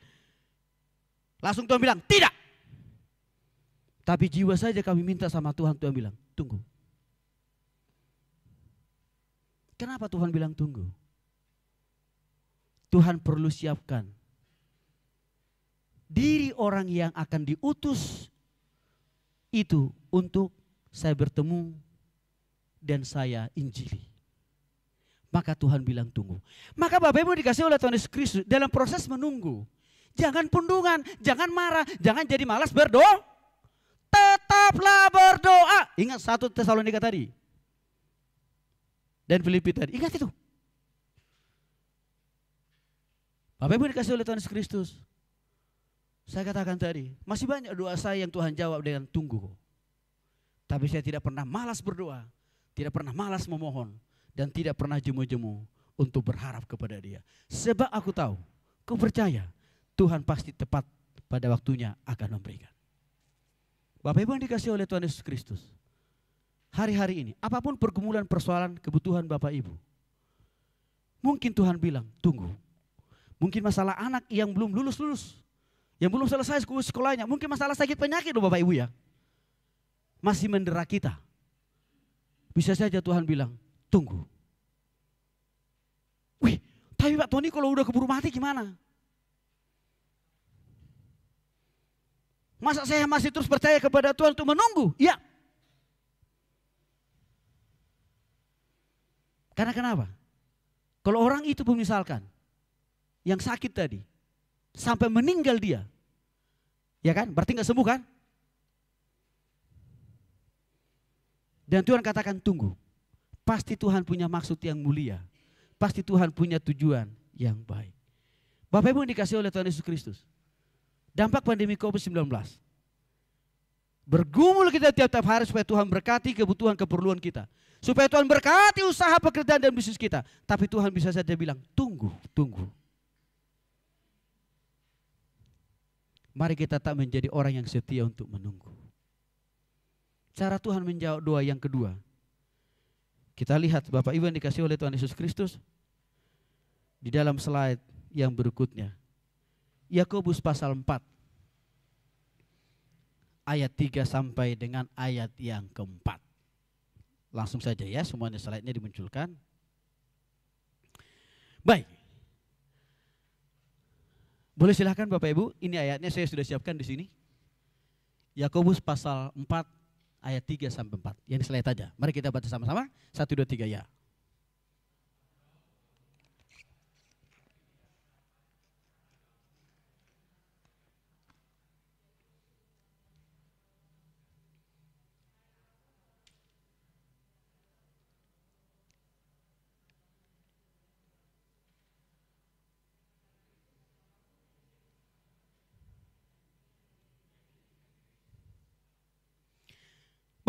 Langsung Tuhan bilang, tidak. Tapi jiwa saja kami minta sama Tuhan, Tuhan bilang, tunggu. Kenapa Tuhan bilang tunggu? Tuhan perlu siapkan diri orang yang akan diutus itu untuk saya bertemu dan saya injili. Maka Tuhan bilang tunggu. Maka Bapak Ibu dikasih oleh Tuhan Yesus Kristus dalam proses menunggu. Jangan pundungan, jangan marah, jangan jadi malas berdoa. Tetaplah berdoa. Ingat 1 Tesalonika tadi. Dan Filipi tadi. Ingat itu. Bapak Ibu dikasih oleh Tuhan Yesus Kristus. Saya katakan tadi, masih banyak doa saya yang Tuhan jawab dengan tunggu. Tapi saya tidak pernah malas berdoa. Tidak pernah malas memohon. Dan tidak pernah jemu-jemu untuk berharap kepada Dia. Sebab aku tahu, aku percaya Tuhan pasti tepat pada waktunya akan memberikan. Bapak Ibu yang dikasih oleh Tuhan Yesus Kristus. Hari-hari ini, apapun pergumulan persoalan kebutuhan Bapak Ibu. Mungkin Tuhan bilang, tunggu. Mungkin masalah anak yang belum lulus. Yang belum selesai sekolahnya. Mungkin masalah sakit penyakit loh Bapak Ibu ya. Masih mendera kita. Bisa saja Tuhan bilang, tunggu. Wih, tapi Pak Tony kalau udah keburu mati gimana? Masa saya masih terus percaya kepada Tuhan untuk menunggu? Ya. Karena kenapa? Kalau orang itu misalkan yang sakit tadi sampai meninggal dia, ya kan? Berarti nggak sembuh kan? Dan Tuhan katakan tunggu. Pasti Tuhan punya maksud yang mulia. Pasti Tuhan punya tujuan yang baik. Bapak Ibu yang dikasih oleh Tuhan Yesus Kristus. Dampak pandemi COVID-19. Bergumul kita tiap-tiap hari supaya Tuhan berkati kebutuhan keperluan kita. Supaya Tuhan berkati usaha pekerjaan dan bisnis kita. Tapi Tuhan bisa saja bilang tunggu, tunggu. Mari kita tak menjadi orang yang setia untuk menunggu. Cara Tuhan menjawab doa yang kedua. Kita lihat Bapak Ibu yang dikasih oleh Tuhan Yesus Kristus. Di dalam slide yang berikutnya. Yakobus pasal 4. Ayat 3 sampai dengan ayat yang keempat. Langsung saja ya, semuanya slide-nya dimunculkan. Baik. Boleh silakan Bapak Ibu, ini ayatnya saya sudah siapkan di sini. Yakobus pasal 4 ayat 3 sampai 4. Yang slide aja. Mari kita baca sama-sama. 1, 2, 3 ya.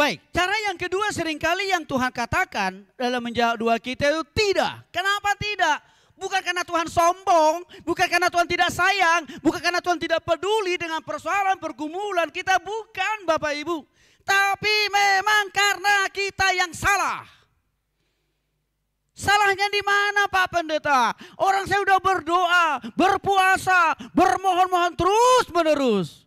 Baik, cara yang kedua seringkali yang Tuhan katakan dalam menjawab doa kita itu tidak. Kenapa tidak? Bukan karena Tuhan sombong, bukan karena Tuhan tidak sayang, bukan karena Tuhan tidak peduli dengan persoalan pergumulan kita, bukan Bapak Ibu. Tapi memang karena kita yang salah. Salahnya di mana Pak Pendeta? Orang saya sudah berdoa, berpuasa, bermohon-mohon terus menerus.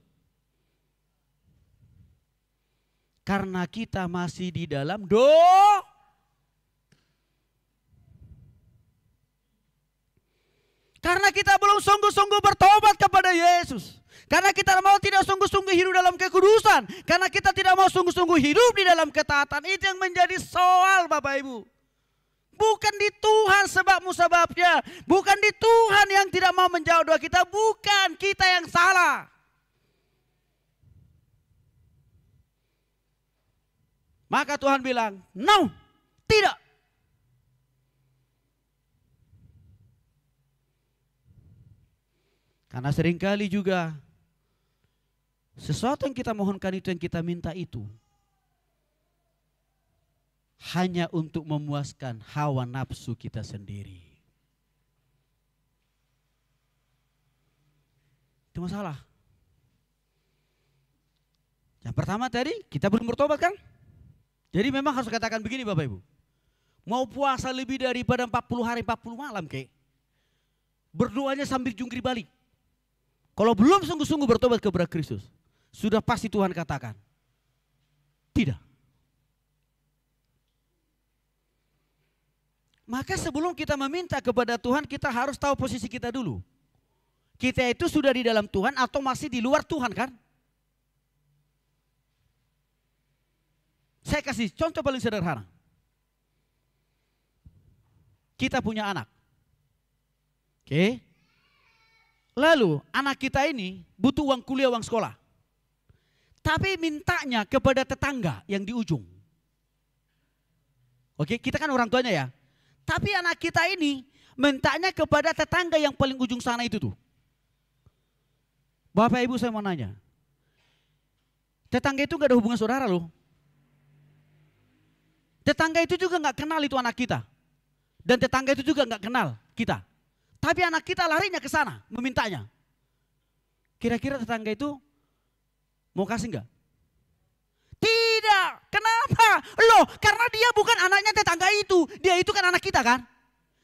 Karena kita masih di dalam doa. Karena kita belum sungguh-sungguh bertobat kepada Yesus. Karena kita mau tidak sungguh-sungguh hidup dalam kekudusan. Karena kita tidak mau sungguh-sungguh hidup di dalam ketaatan. Itu yang menjadi soal Bapak Ibu. Bukan di Tuhan sebab musababnya. Bukan di Tuhan yang tidak mau menjawab doa kita. Bukan, kita yang salah. Maka Tuhan bilang, no, tidak. Karena seringkali juga sesuatu yang kita mohonkan itu, yang kita minta itu hanya untuk memuaskan hawa nafsu kita sendiri. Itu masalah. Yang pertama tadi, kita belum bertobat kan? Jadi memang harus katakan begini Bapak Ibu. Mau puasa lebih daripada 40 hari 40 malam kek. Berdoanya sambil jungkir balik. Kalau belum sungguh-sungguh bertobat kepada Kristus, sudah pasti Tuhan katakan, tidak. Maka sebelum kita meminta kepada Tuhan, kita harus tahu posisi kita dulu. Kita itu sudah di dalam Tuhan atau masih di luar Tuhan kan? Saya kasih contoh paling sederhana. Kita punya anak. Oke. Lalu anak kita ini butuh uang kuliah, uang sekolah. Tapi mintanya kepada tetangga yang di ujung. Oke, kita kan orang tuanya ya. Tapi anak kita ini mintanya kepada tetangga yang paling ujung sana itu tuh. Bapak Ibu saya mau nanya. Tetangga itu gak ada hubungan saudara loh. Tetangga itu juga gak kenal itu anak kita. Dan tetangga itu juga gak kenal kita. Tapi anak kita larinya ke sana memintanya. Kira-kira tetangga itu mau kasih enggak? Tidak. Kenapa? Loh, karena dia bukan anaknya tetangga itu. Dia itu kan anak kita kan?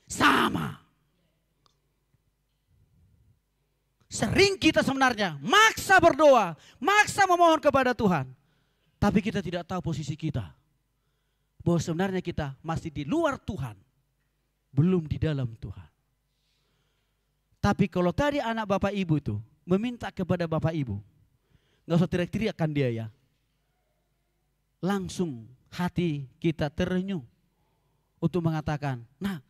Sama. Sering kita sebenarnya maksa berdoa, maksa memohon kepada Tuhan. Tapi kita tidak tahu posisi kita. Bahwa sebenarnya kita masih di luar Tuhan. Belum di dalam Tuhan. Tapi kalau tadi anak Bapak Ibu itu meminta kepada Bapak Ibu. nggak usah teriak-teriakkan dia ya. Langsung hati kita terenyuh untuk mengatakan, nah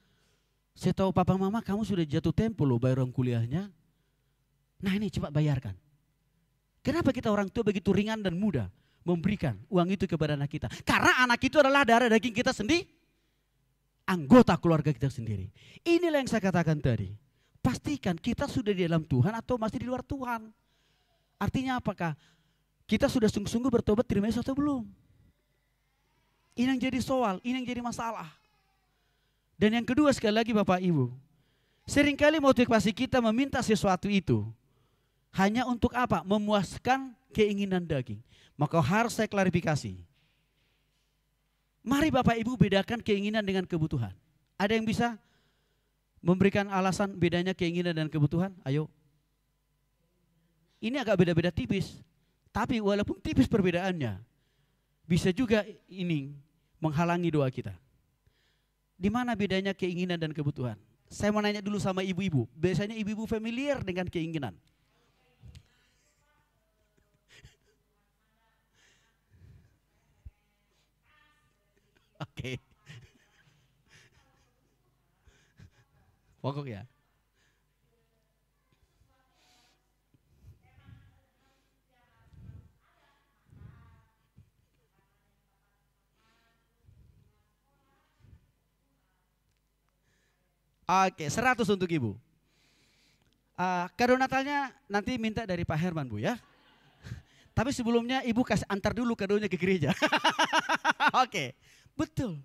saya tahu papa mama kamu sudah jatuh tempo loh bayar uang kuliahnya. Nah ini cepat bayarkan. Kenapa kita orang tua begitu ringan dan mudah memberikan uang itu kepada anak kita? Karena anak itu adalah darah daging kita sendiri. Anggota keluarga kita sendiri. Inilah yang saya katakan tadi. Pastikan kita sudah di dalam Tuhan atau masih di luar Tuhan. Artinya apakah kita sudah sungguh-sungguh bertobat terima Yesus atau belum? Ini yang jadi soal, ini yang jadi masalah. Dan yang kedua sekali lagi Bapak Ibu, seringkali motivasi kita meminta sesuatu itu hanya untuk apa? Memuaskan keinginan daging. Maka harus saya klarifikasi. Mari Bapak Ibu bedakan keinginan dengan kebutuhan. Ada yang bisa memberikan alasan bedanya keinginan dan kebutuhan? Ayo. Ini agak beda-beda tipis. Tapi walaupun tipis perbedaannya, bisa juga ini menghalangi doa kita. Di mana bedanya keinginan dan kebutuhan? Saya mau nanya dulu sama ibu-ibu. Biasanya ibu-ibu familiar dengan keinginan. Oke. Pokok ya. Oke, 100 untuk ibu. Kado Natalnya nanti minta dari Pak Herman Bu ya. Tapi sebelumnya ibu kasih antar dulu kadonya ke gereja. Oke, betul.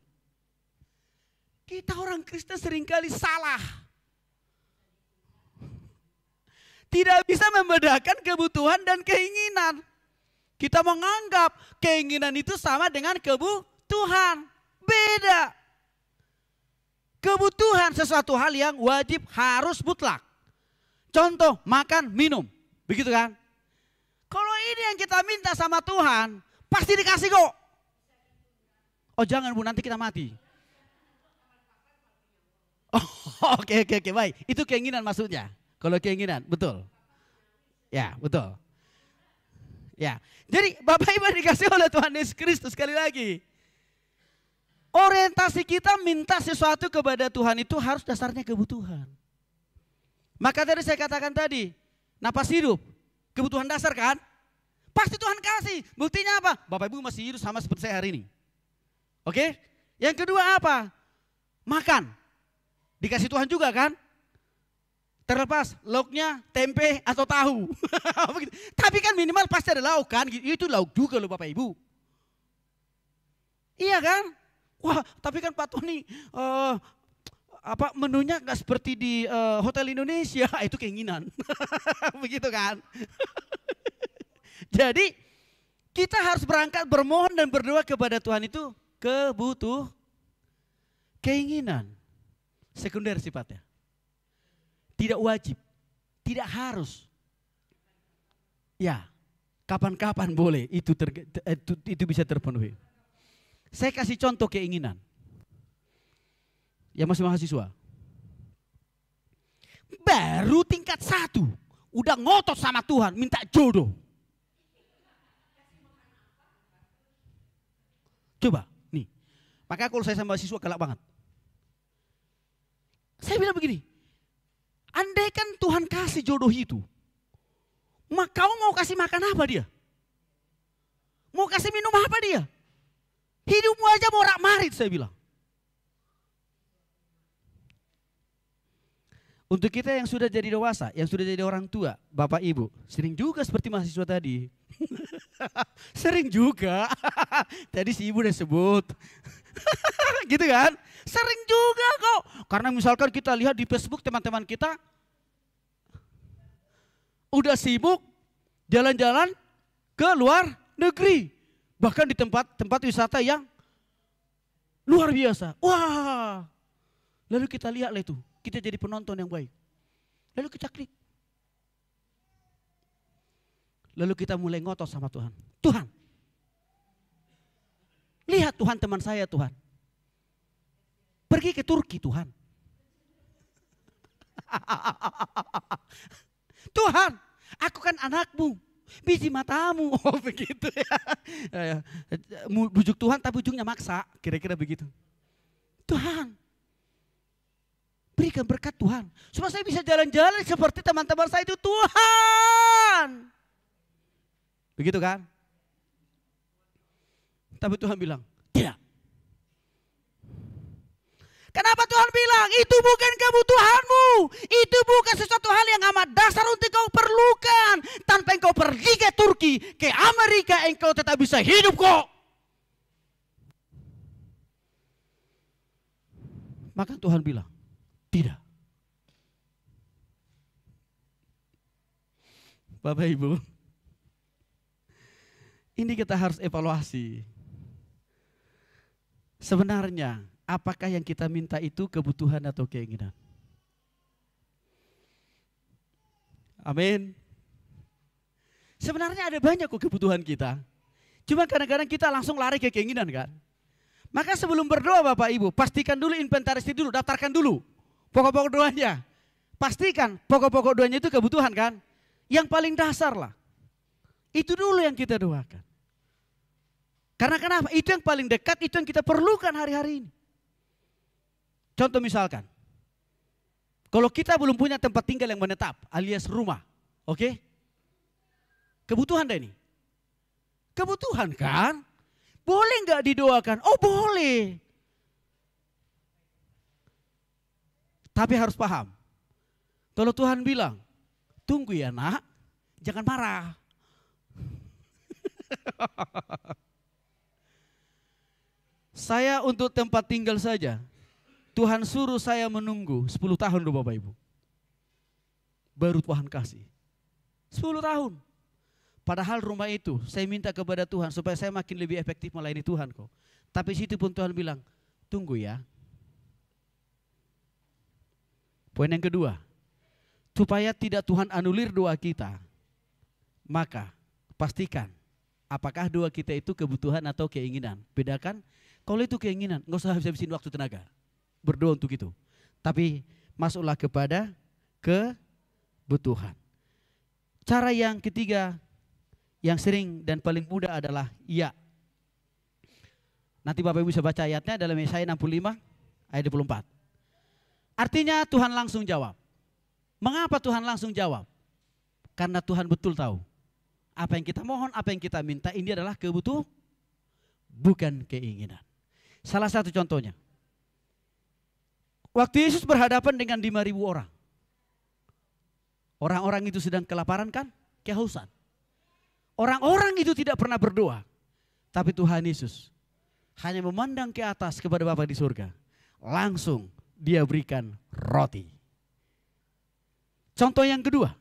Kita orang Kristen seringkali salah. Tidak bisa membedakan kebutuhan dan keinginan. Kita menganggap keinginan itu sama dengan kebutuhan. Beda. Kebutuhan sesuatu hal yang wajib harus mutlak. Contoh makan, minum. Begitu kan? Kalau ini yang kita minta sama Tuhan, pasti dikasih kok. Oh jangan Bu, nanti kita mati. Oh, oke, baik. Itu keinginan maksudnya. Kalau keinginan, betul. Ya, betul. Ya, jadi Bapak Ibu dikasih oleh Tuhan Yesus Kristus sekali lagi. Orientasi kita minta sesuatu kepada Tuhan itu harus dasarnya kebutuhan. Maka tadi saya katakan tadi, napas hidup, kebutuhan dasar kan? Pasti Tuhan kasih. Buktinya apa? Bapak Ibu masih hidup sama seperti saya hari ini. Oke? Yang kedua apa? Makan. Dikasih Tuhan juga kan? Terlepas lauknya tempe atau tahu. Tapi kan minimal pasti ada lauk kan? Itu lauk juga loh Bapak Ibu. Iya kan? Wah, tapi kan Pak Tony menunya nggak seperti di Hotel Indonesia, itu keinginan. Begitu kan? Jadi kita harus berangkat bermohon dan berdoa kepada Tuhan itu keinginan. Sekunder sifatnya. Tidak wajib, tidak harus. Ya, kapan-kapan boleh itu bisa terpenuhi. Saya kasih contoh keinginan. Yang masih mahasiswa. Baru tingkat 1. Udah ngotot sama Tuhan minta jodoh. Coba nih. Makanya kalau saya sama mahasiswa galak banget. Saya bilang begini. Andaikan Tuhan kasih jodoh itu. Kau mau kasih makan apa dia? Mau kasih minum apa dia? Hidupmu aja morak marit saya bilang. Untuk kita yang sudah jadi dewasa, yang sudah jadi orang tua, Bapak Ibu, sering juga seperti mahasiswa tadi. Sering juga. Tadi si Ibu udah sebut. Gitu kan? Sering juga kok. Karena misalkan kita lihat di Facebook teman-teman kita udah sibuk jalan-jalan ke luar negeri. Bahkan di tempat wisata yang luar biasa. Wah. Lalu kita lihatlah itu. Kita jadi penonton yang baik. Lalu kita klik. Lalu kita mulai ngotot sama Tuhan. Tuhan. Lihat Tuhan teman saya Tuhan. Pergi ke Turki Tuhan. Tuhan. Aku kan anakmu. Biji matamu. Oh begitu ya. Bujuk Tuhan tapi ujungnya maksa. Kira-kira begitu. Tuhan, berikan berkat Tuhan. Supaya saya bisa jalan-jalan seperti teman-teman saya itu. Tuhan. Begitu kan? Tapi Tuhan bilang, tidak. Kenapa Tuhan bilang, itu bukan kebutuhanmu. Itu bukan sesuatu hal yang amat dasar untuk kau perlukan. Tanpa engkau pergi ke Turki, ke Amerika, engkau tetap bisa hidup kok. Maka Tuhan bilang, tidak. Bapak Ibu, ini kita harus evaluasi. Sebenarnya, apakah yang kita minta itu kebutuhan atau keinginan? Amin. Sebenarnya ada banyak kok kebutuhan kita. Cuma kadang-kadang kita langsung lari ke keinginan kan. Maka sebelum berdoa Bapak Ibu, pastikan dulu, inventarisasi dulu, daftarkan dulu pokok-pokok doanya. Pastikan pokok-pokok doanya itu kebutuhan kan. Yang paling dasar lah. Itu dulu yang kita doakan. Karena kenapa? Itu yang paling dekat, itu yang kita perlukan hari-hari ini. Contoh misalkan, kalau kita belum punya tempat tinggal yang menetap alias rumah, oke? Kebutuhan deh ini. Kebutuhan kan? Boleh nggak didoakan? Oh boleh. Tapi harus paham. Kalau Tuhan bilang, tunggu ya nak, jangan marah. Saya untuk tempat tinggal saja, Tuhan suruh saya menunggu 10 tahun loh Bapak Ibu. Baru Tuhan kasih. 10 tahun. Padahal rumah itu saya minta kepada Tuhan supaya saya makin lebih efektif melayani Tuhan kok. Tapi situ pun Tuhan bilang, tunggu ya. Poin yang kedua, supaya tidak Tuhan anulir doa kita, maka pastikan apakah doa kita itu kebutuhan atau keinginan. Bedakan, kalau itu keinginan, nggak usah habis-habisin waktu tenaga berdoa untuk itu. Tapi masuklah kepada kebutuhan. Cara yang ketiga, yang sering dan paling mudah adalah ya. Nanti Bapak Ibu bisa baca ayatnya dalam Yesaya 65 ayat 24. Artinya Tuhan langsung jawab. Mengapa Tuhan langsung jawab? Karena Tuhan betul tahu. Apa yang kita mohon, apa yang kita minta ini adalah kebutuhan, bukan keinginan. Salah satu contohnya. Waktu Yesus berhadapan dengan 5.000 orang. Orang-orang itu sedang kelaparan kan? Kehausan. Orang-orang itu tidak pernah berdoa. Tapi Tuhan Yesus hanya memandang ke atas kepada Bapa di surga. Langsung dia berikan roti. Contoh yang kedua.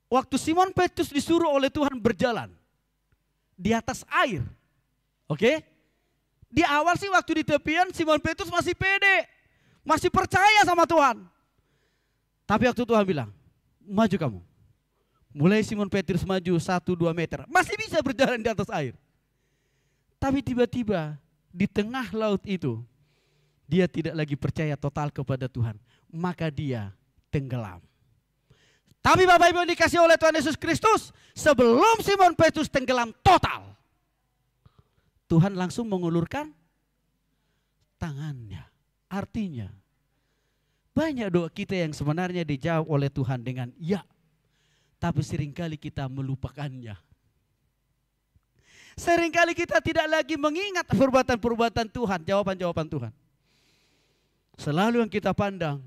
Waktu Simon Petrus disuruh oleh Tuhan berjalan di atas air. Oke? Di awal sih waktu di tepian Simon Petrus masih pede. Masih percaya sama Tuhan. Tapi waktu Tuhan bilang, maju kamu. Mulai Simon Petrus maju 1-2 meter. Masih bisa berjalan di atas air. Tapi tiba-tiba di tengah laut itu, dia tidak lagi percaya total kepada Tuhan. Maka dia tenggelam. Tapi Bapak Ibu dikasih oleh Tuhan Yesus Kristus, sebelum Simon Petrus tenggelam total, Tuhan langsung mengulurkan tangannya. Artinya, banyak doa kita yang sebenarnya dijawab oleh Tuhan dengan ya. Tapi seringkali kita melupakannya. Seringkali kita tidak lagi mengingat perbuatan-perbuatan Tuhan, jawaban-jawaban Tuhan. Selalu yang kita pandang,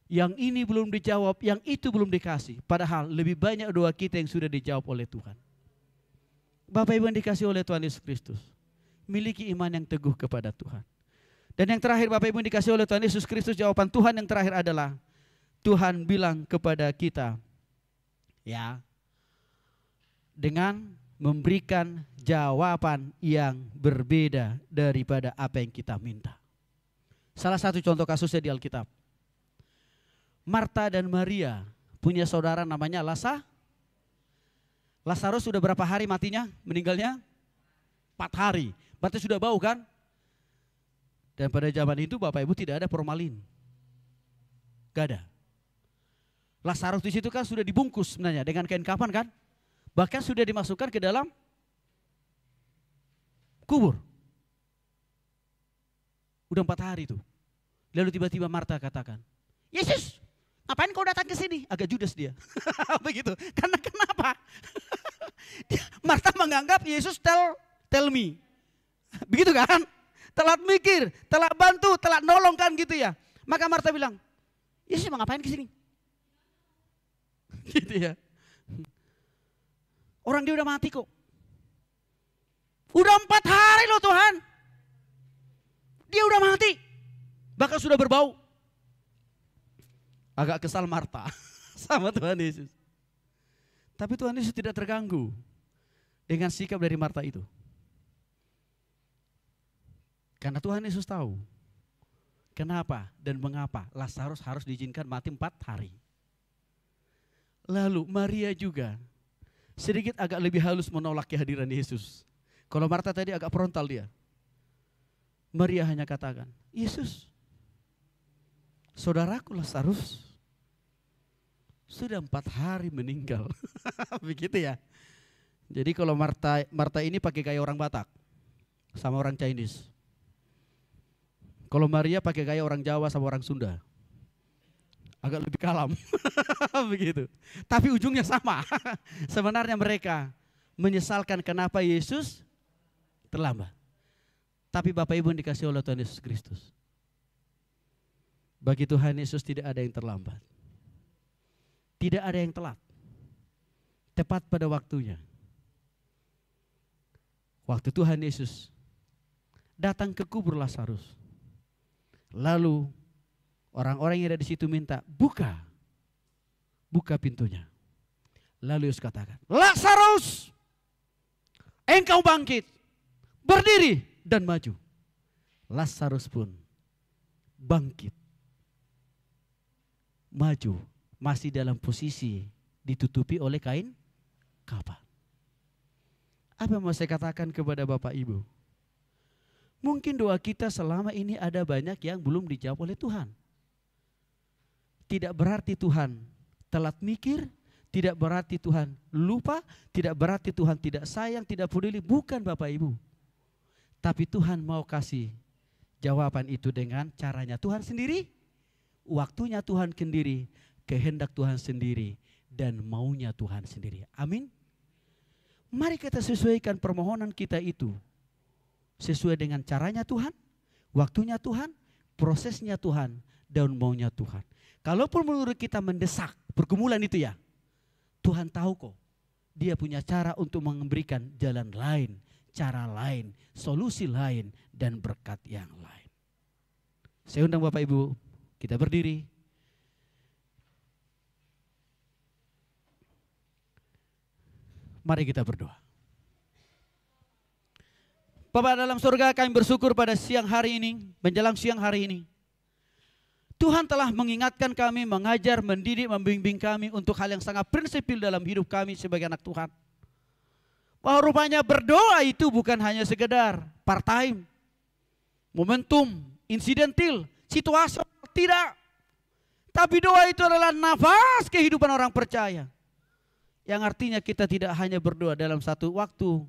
yang ini belum dijawab, yang itu belum dikasih. Padahal lebih banyak doa kita yang sudah dijawab oleh Tuhan. Bapak Ibu yang dikasih oleh Tuhan Yesus Kristus, miliki iman yang teguh kepada Tuhan. Dan yang terakhir Bapak Ibu yang dikasih oleh Tuhan Yesus Kristus, jawaban Tuhan yang terakhir adalah, Tuhan bilang kepada kita, ya, dengan memberikan jawaban yang berbeda daripada apa yang kita minta. Salah satu contoh kasusnya di Alkitab. Marta dan Maria punya saudara namanya Lazarus sudah berapa hari matinya, meninggalnya? 4 hari. Berarti sudah bau kan? Dan pada zaman itu Bapak Ibu tidak ada formalin. Gak ada. Lazarus di situ kan sudah dibungkus sebenarnya dengan kain kafan kan? Bahkan sudah dimasukkan ke dalam kubur. Udah 4 hari tuh. Lalu tiba-tiba Marta katakan, Yesus, ngapain kau datang ke sini? Agak judes dia. Begitu. Karena kenapa? Marta menganggap Yesus tell me. Begitu kan? Telat mikir, telat bantu, telat nolong kan gitu ya. Maka Marta bilang, Yesus mau ngapain ke sini? Gitu ya. Orang dia udah mati kok. Udah 4 hari loh Tuhan. Dia udah mati. Bahkan sudah berbau. Agak kesal Marta sama Tuhan Yesus. Tapi Tuhan Yesus tidak terganggu dengan sikap dari Marta itu. Karena Tuhan Yesus tahu kenapa dan mengapa Lazarus harus diizinkan mati 4 hari. Lalu Maria juga sedikit agak lebih halus menolak kehadiran Yesus. Kalau Marta tadi agak frontal dia. Maria hanya katakan, Yesus, saudaraku Lazarus sudah 4 hari meninggal. Begitu ya. Jadi kalau Marta ini pakai gaya orang Batak sama orang Chinese. Kalau Maria pakai gaya orang Jawa sama orang Sunda. Agak lebih kalem. Begitu. Tapi ujungnya sama. Sebenarnya mereka menyesalkan kenapa Yesus terlambat. Tapi Bapak Ibu yang dikasih oleh Tuhan Yesus Kristus. Bagi Tuhan Yesus tidak ada yang terlambat. Tidak ada yang telat. Tepat pada waktunya. Waktu Tuhan Yesus datang ke kubur Lazarus. Lalu orang-orang yang ada di situ minta, buka pintunya. Lalu Yesus katakan, Lazarus, engkau bangkit, berdiri dan maju. Lazarus pun bangkit, maju, masih dalam posisi ditutupi oleh kain kafan. Apa yang mau saya katakan kepada Bapak Ibu? Mungkin doa kita selama ini ada banyak yang belum dijawab oleh Tuhan. Tidak berarti Tuhan telat mikir, tidak berarti Tuhan lupa, tidak berarti Tuhan tidak sayang, tidak peduli. Bukan Bapak Ibu. Tapi Tuhan mau kasih jawaban itu dengan caranya Tuhan sendiri, waktunya Tuhan sendiri, kehendak Tuhan sendiri, dan maunya Tuhan sendiri. Amin. Mari kita sesuaikan permohonan kita itu sesuai dengan caranya Tuhan, waktunya Tuhan, prosesnya Tuhan, dan maunya Tuhan. Kalaupun menurut kita mendesak pergumulan itu ya, Tuhan tahu kok, Dia punya cara untuk memberikan jalan lain, cara lain, solusi lain, dan berkat yang lain. Saya undang Bapak Ibu, kita berdiri. Mari kita berdoa. Bapa dalam surga, kami bersyukur pada siang hari ini, menjelang siang hari ini. Tuhan telah mengingatkan kami, mengajar, mendidik, membimbing kami untuk hal yang sangat prinsipil dalam hidup kami sebagai anak Tuhan. Bahwa rupanya berdoa itu bukan hanya sekedar part time, momentum, insidentil, situasional, tidak. Tapi doa itu adalah nafas kehidupan orang percaya. Yang artinya kita tidak hanya berdoa dalam satu waktu,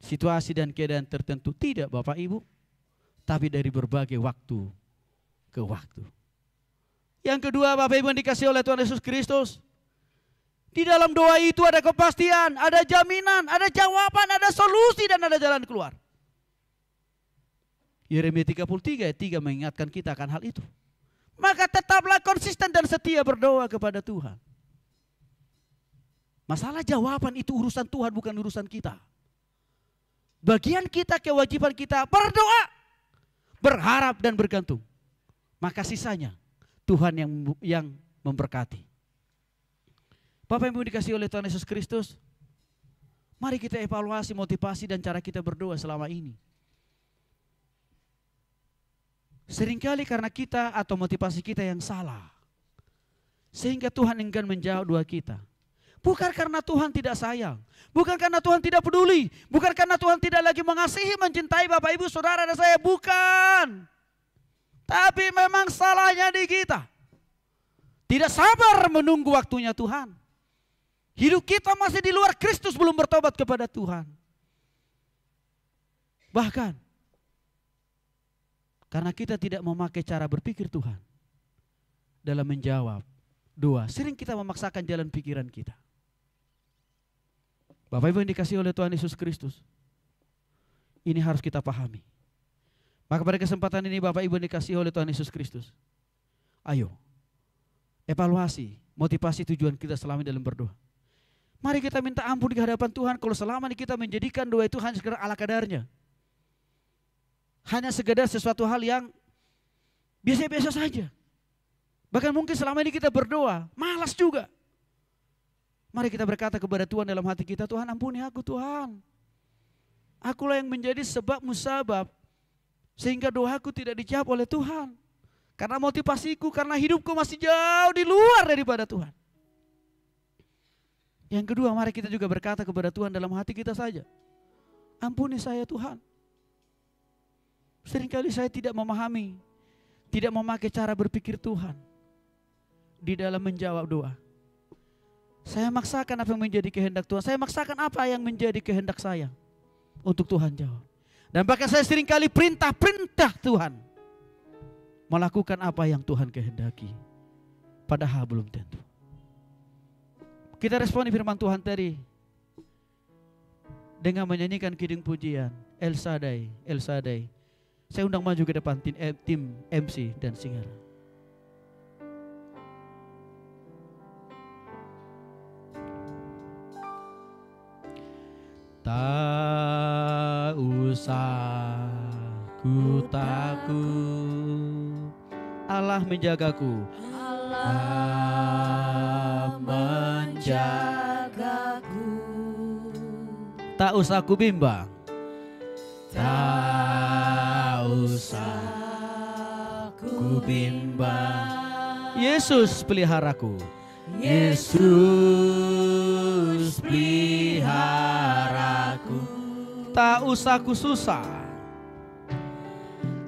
situasi dan keadaan tertentu, tidak Bapak Ibu, tapi dari berbagai waktu ke waktu. Yang kedua Bapak Ibu yang dikasih oleh Tuhan Yesus Kristus, di dalam doa itu ada kepastian, ada jaminan, ada jawaban, ada solusi dan ada jalan keluar. Yeremia 33 ayat 3 mengingatkan kita akan hal itu. Maka tetaplah konsisten dan setia berdoa kepada Tuhan. Masalah jawaban itu urusan Tuhan, bukan urusan kita. Bagian kita, kewajiban kita berdoa, berharap dan bergantung. Maka sisanya Tuhan yang memberkati. Bapak Ibu dikasih oleh Tuhan Yesus Kristus, mari kita evaluasi motivasi dan cara kita berdoa selama ini. Seringkali karena kita atau motivasi kita yang salah, sehingga Tuhan enggan menjawab doa kita. Bukan karena Tuhan tidak sayang, bukan karena Tuhan tidak peduli, bukan karena Tuhan tidak lagi mengasihi, mencintai Bapak Ibu, Saudara dan saya, bukan. Tapi memang salahnya di kita. Tidak sabar menunggu waktunya Tuhan. Hidup kita masih di luar Kristus, belum bertobat kepada Tuhan. Bahkan karena kita tidak memakai cara berpikir Tuhan dalam menjawab doa, sering kita memaksakan jalan pikiran kita. Bapak Ibu yang dikasihi oleh Tuhan Yesus Kristus, ini harus kita pahami. Maka pada kesempatan ini Bapak Ibu yang dikasihi oleh Tuhan Yesus Kristus, ayo evaluasi, motivasi tujuan kita selama ini dalam berdoa. Mari kita minta ampun di hadapan Tuhan kalau selama ini kita menjadikan doa itu hanya sekedar ala kadarnya. Hanya sekedar sesuatu hal yang biasa-biasa saja. Bahkan mungkin selama ini kita berdoa, malas juga. Mari kita berkata kepada Tuhan dalam hati kita, Tuhan ampuni aku Tuhan. Akulah yang menjadi sebab musabab sehingga doaku tidak dijawab oleh Tuhan. Karena motivasiku, karena hidupku masih jauh di luar daripada Tuhan. Yang kedua, mari kita juga berkata kepada Tuhan dalam hati kita saja. Ampuni saya Tuhan. Seringkali saya tidak memahami, tidak memakai cara berpikir Tuhan di dalam menjawab doa. Saya maksakan apa yang menjadi kehendak Tuhan. Saya maksakan apa yang menjadi kehendak saya untuk Tuhan jawab. Dan bahkan saya seringkali perintah Tuhan melakukan apa yang Tuhan kehendaki, padahal belum tentu. Kita responi firman Tuhan tadi dengan menyanyikan kidung pujian El Shaddai, El Shaddai. Saya undang maju ke depan tim MC dan singer. Tak usah ku takut, Allah menjagaku. Allah menjagaku. Tak usah ku bimbang, tak usah ku bimbang. Yesus peliharaku. Yesus peliharaku. Tak usah ku susah,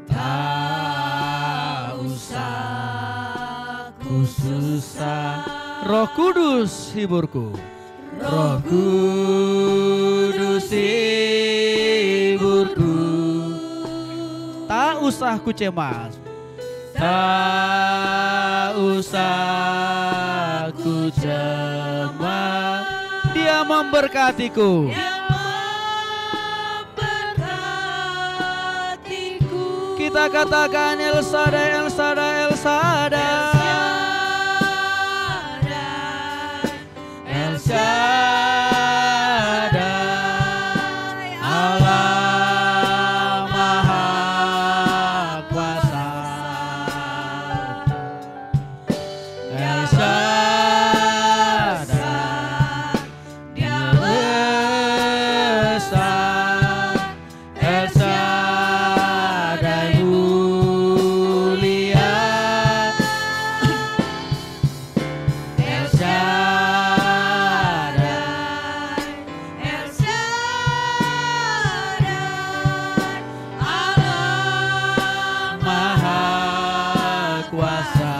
tak usah ku susah. Roh Kudus hiburku. Roh Kudus hiburku. Tak usah ku cemas, tak usah ku cemas. Dia memberkatiku. Kita katakan El Shaddai, El Shaddai, El Shaddai. El Shaddai, Allah Maha Kuasa. El Shaddai, Dia besar. El Shaddai mulia. El Shaddai, El Shaddai, Allah Maha Kuasa.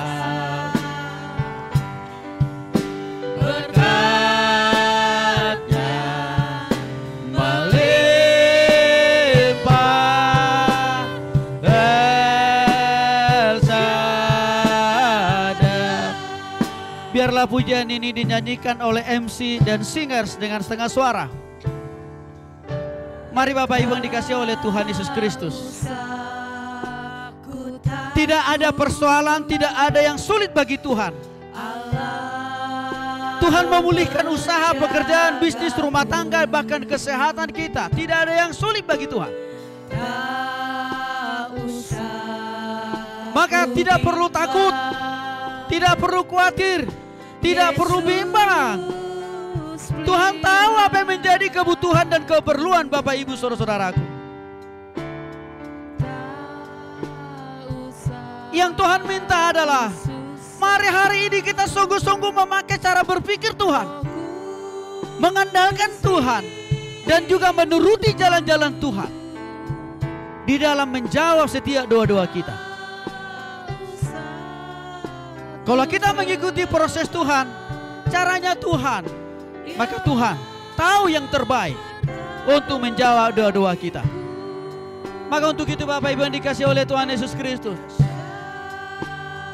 Berkat-Nya melimpah. El Shaddai. Biarlah pujian ini dinyanyikan oleh MC dan singers dengan setengah suara. Mari Bapak Ibu yang dikasihi oleh Tuhan Yesus Kristus. Tidak ada persoalan, tidak ada yang sulit bagi Tuhan. Tuhan memulihkan usaha, pekerjaan, bisnis, rumah tangga, bahkan kesehatan kita. Tidak ada yang sulit bagi Tuhan. Maka tidak perlu takut, tidak perlu khawatir, tidak perlu bimbang. Tuhan tahu apa yang menjadi kebutuhan dan keperluan Bapak Ibu saudara-saudaraku. Yang Tuhan minta adalah mari hari ini kita sungguh-sungguh memakai cara berpikir Tuhan, mengandalkan Tuhan, dan juga menuruti jalan-jalan Tuhan di dalam menjawab setiap doa-doa kita. Kalau kita mengikuti proses Tuhan, caranya Tuhan, Maka Tuhan tahu yang terbaik untuk menjawab doa-doa kita. Maka untuk itu Bapak Ibu yang dikasihi oleh Tuhan Yesus Kristus,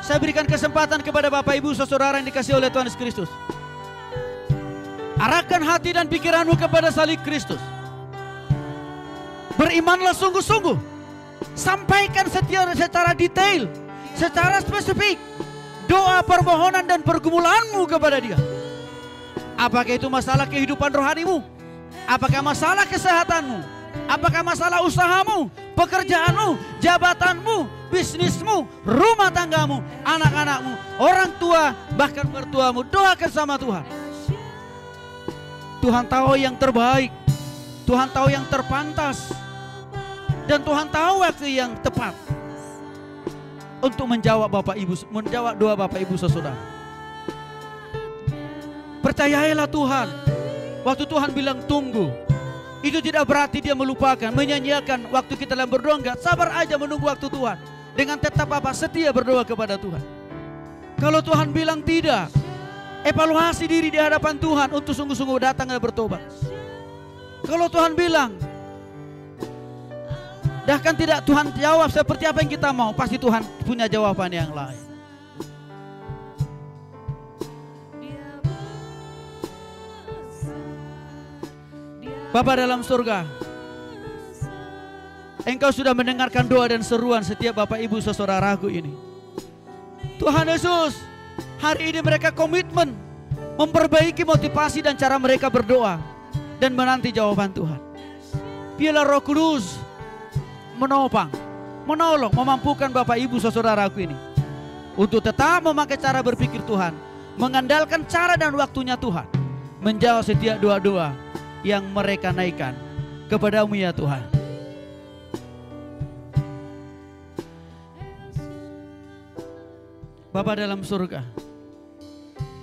saya berikan kesempatan kepada Bapak Ibu saudara yang dikasihi oleh Tuhan Yesus Kristus. Arahkan hati dan pikiranmu kepada salib Kristus. Berimanlah sungguh-sungguh. Sampaikan secara detail, secara spesifik doa, permohonan dan pergumulanmu kepada Dia. Apakah itu masalah kehidupan rohanimu? Apakah masalah kesehatanmu? Apakah masalah usahamu, pekerjaanmu, jabatanmu, bisnismu, rumah tanggamu, anak-anakmu, orang tua, bahkan mertuamu? Doakan sama Tuhan. Tuhan tahu yang terbaik, Tuhan tahu yang terpantas, dan Tuhan tahu waktu yang tepat untuk menjawab doa Bapak Ibu saudara. Percayailah Tuhan. Waktu Tuhan bilang tunggu, itu tidak berarti Dia melupakan, menyanyiakan waktu kita dalam berdoa. Enggak, sabar aja menunggu waktu Tuhan. Dengan tetap setia berdoa kepada Tuhan. Kalau Tuhan bilang tidak, evaluasi diri di hadapan Tuhan untuk sungguh-sungguh datang dan bertobat. Kalau Tuhan bilang, bahkan tidak Tuhan jawab seperti apa yang kita mau, pasti Tuhan punya jawaban yang lain. Bapa dalam surga, Engkau sudah mendengarkan doa dan seruan setiap Bapak Ibu saudaraku ini. Tuhan Yesus, hari ini mereka komitmen memperbaiki motivasi dan cara mereka berdoa dan menanti jawaban Tuhan. Biarlah Roh Kudus menopang, menolong, memampukan Bapak Ibu saudaraku ini untuk tetap memakai cara berpikir Tuhan, mengandalkan cara dan waktunya Tuhan, menjawab setiap doa-doa yang mereka naikkan kepadamu ya Tuhan. Bapa dalam surga,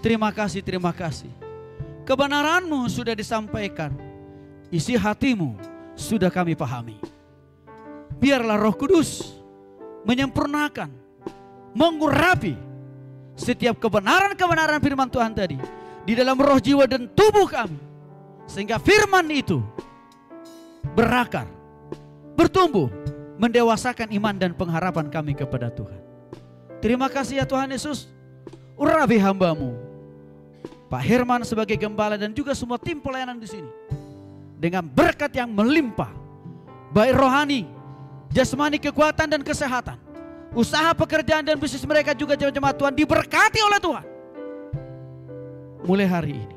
terima kasih. Kebenaran-Mu sudah disampaikan, isi hati-Mu sudah kami pahami. Biarlah Roh Kudus menyempurnakan, mengurapi setiap kebenaran-kebenaran firman Tuhan tadi di dalam roh, jiwa dan tubuh kami, sehingga firman itu berakar, bertumbuh, mendewasakan iman dan pengharapan kami kepada Tuhan. Terima kasih ya Tuhan Yesus. Urapi hamba-Mu Pak Herman sebagai gembala dan juga semua tim pelayanan di sini dengan berkat yang melimpah, baik rohani, jasmani, kekuatan dan kesehatan. Usaha, pekerjaan dan bisnis mereka juga jemaat Tuhan diberkati oleh Tuhan mulai hari ini.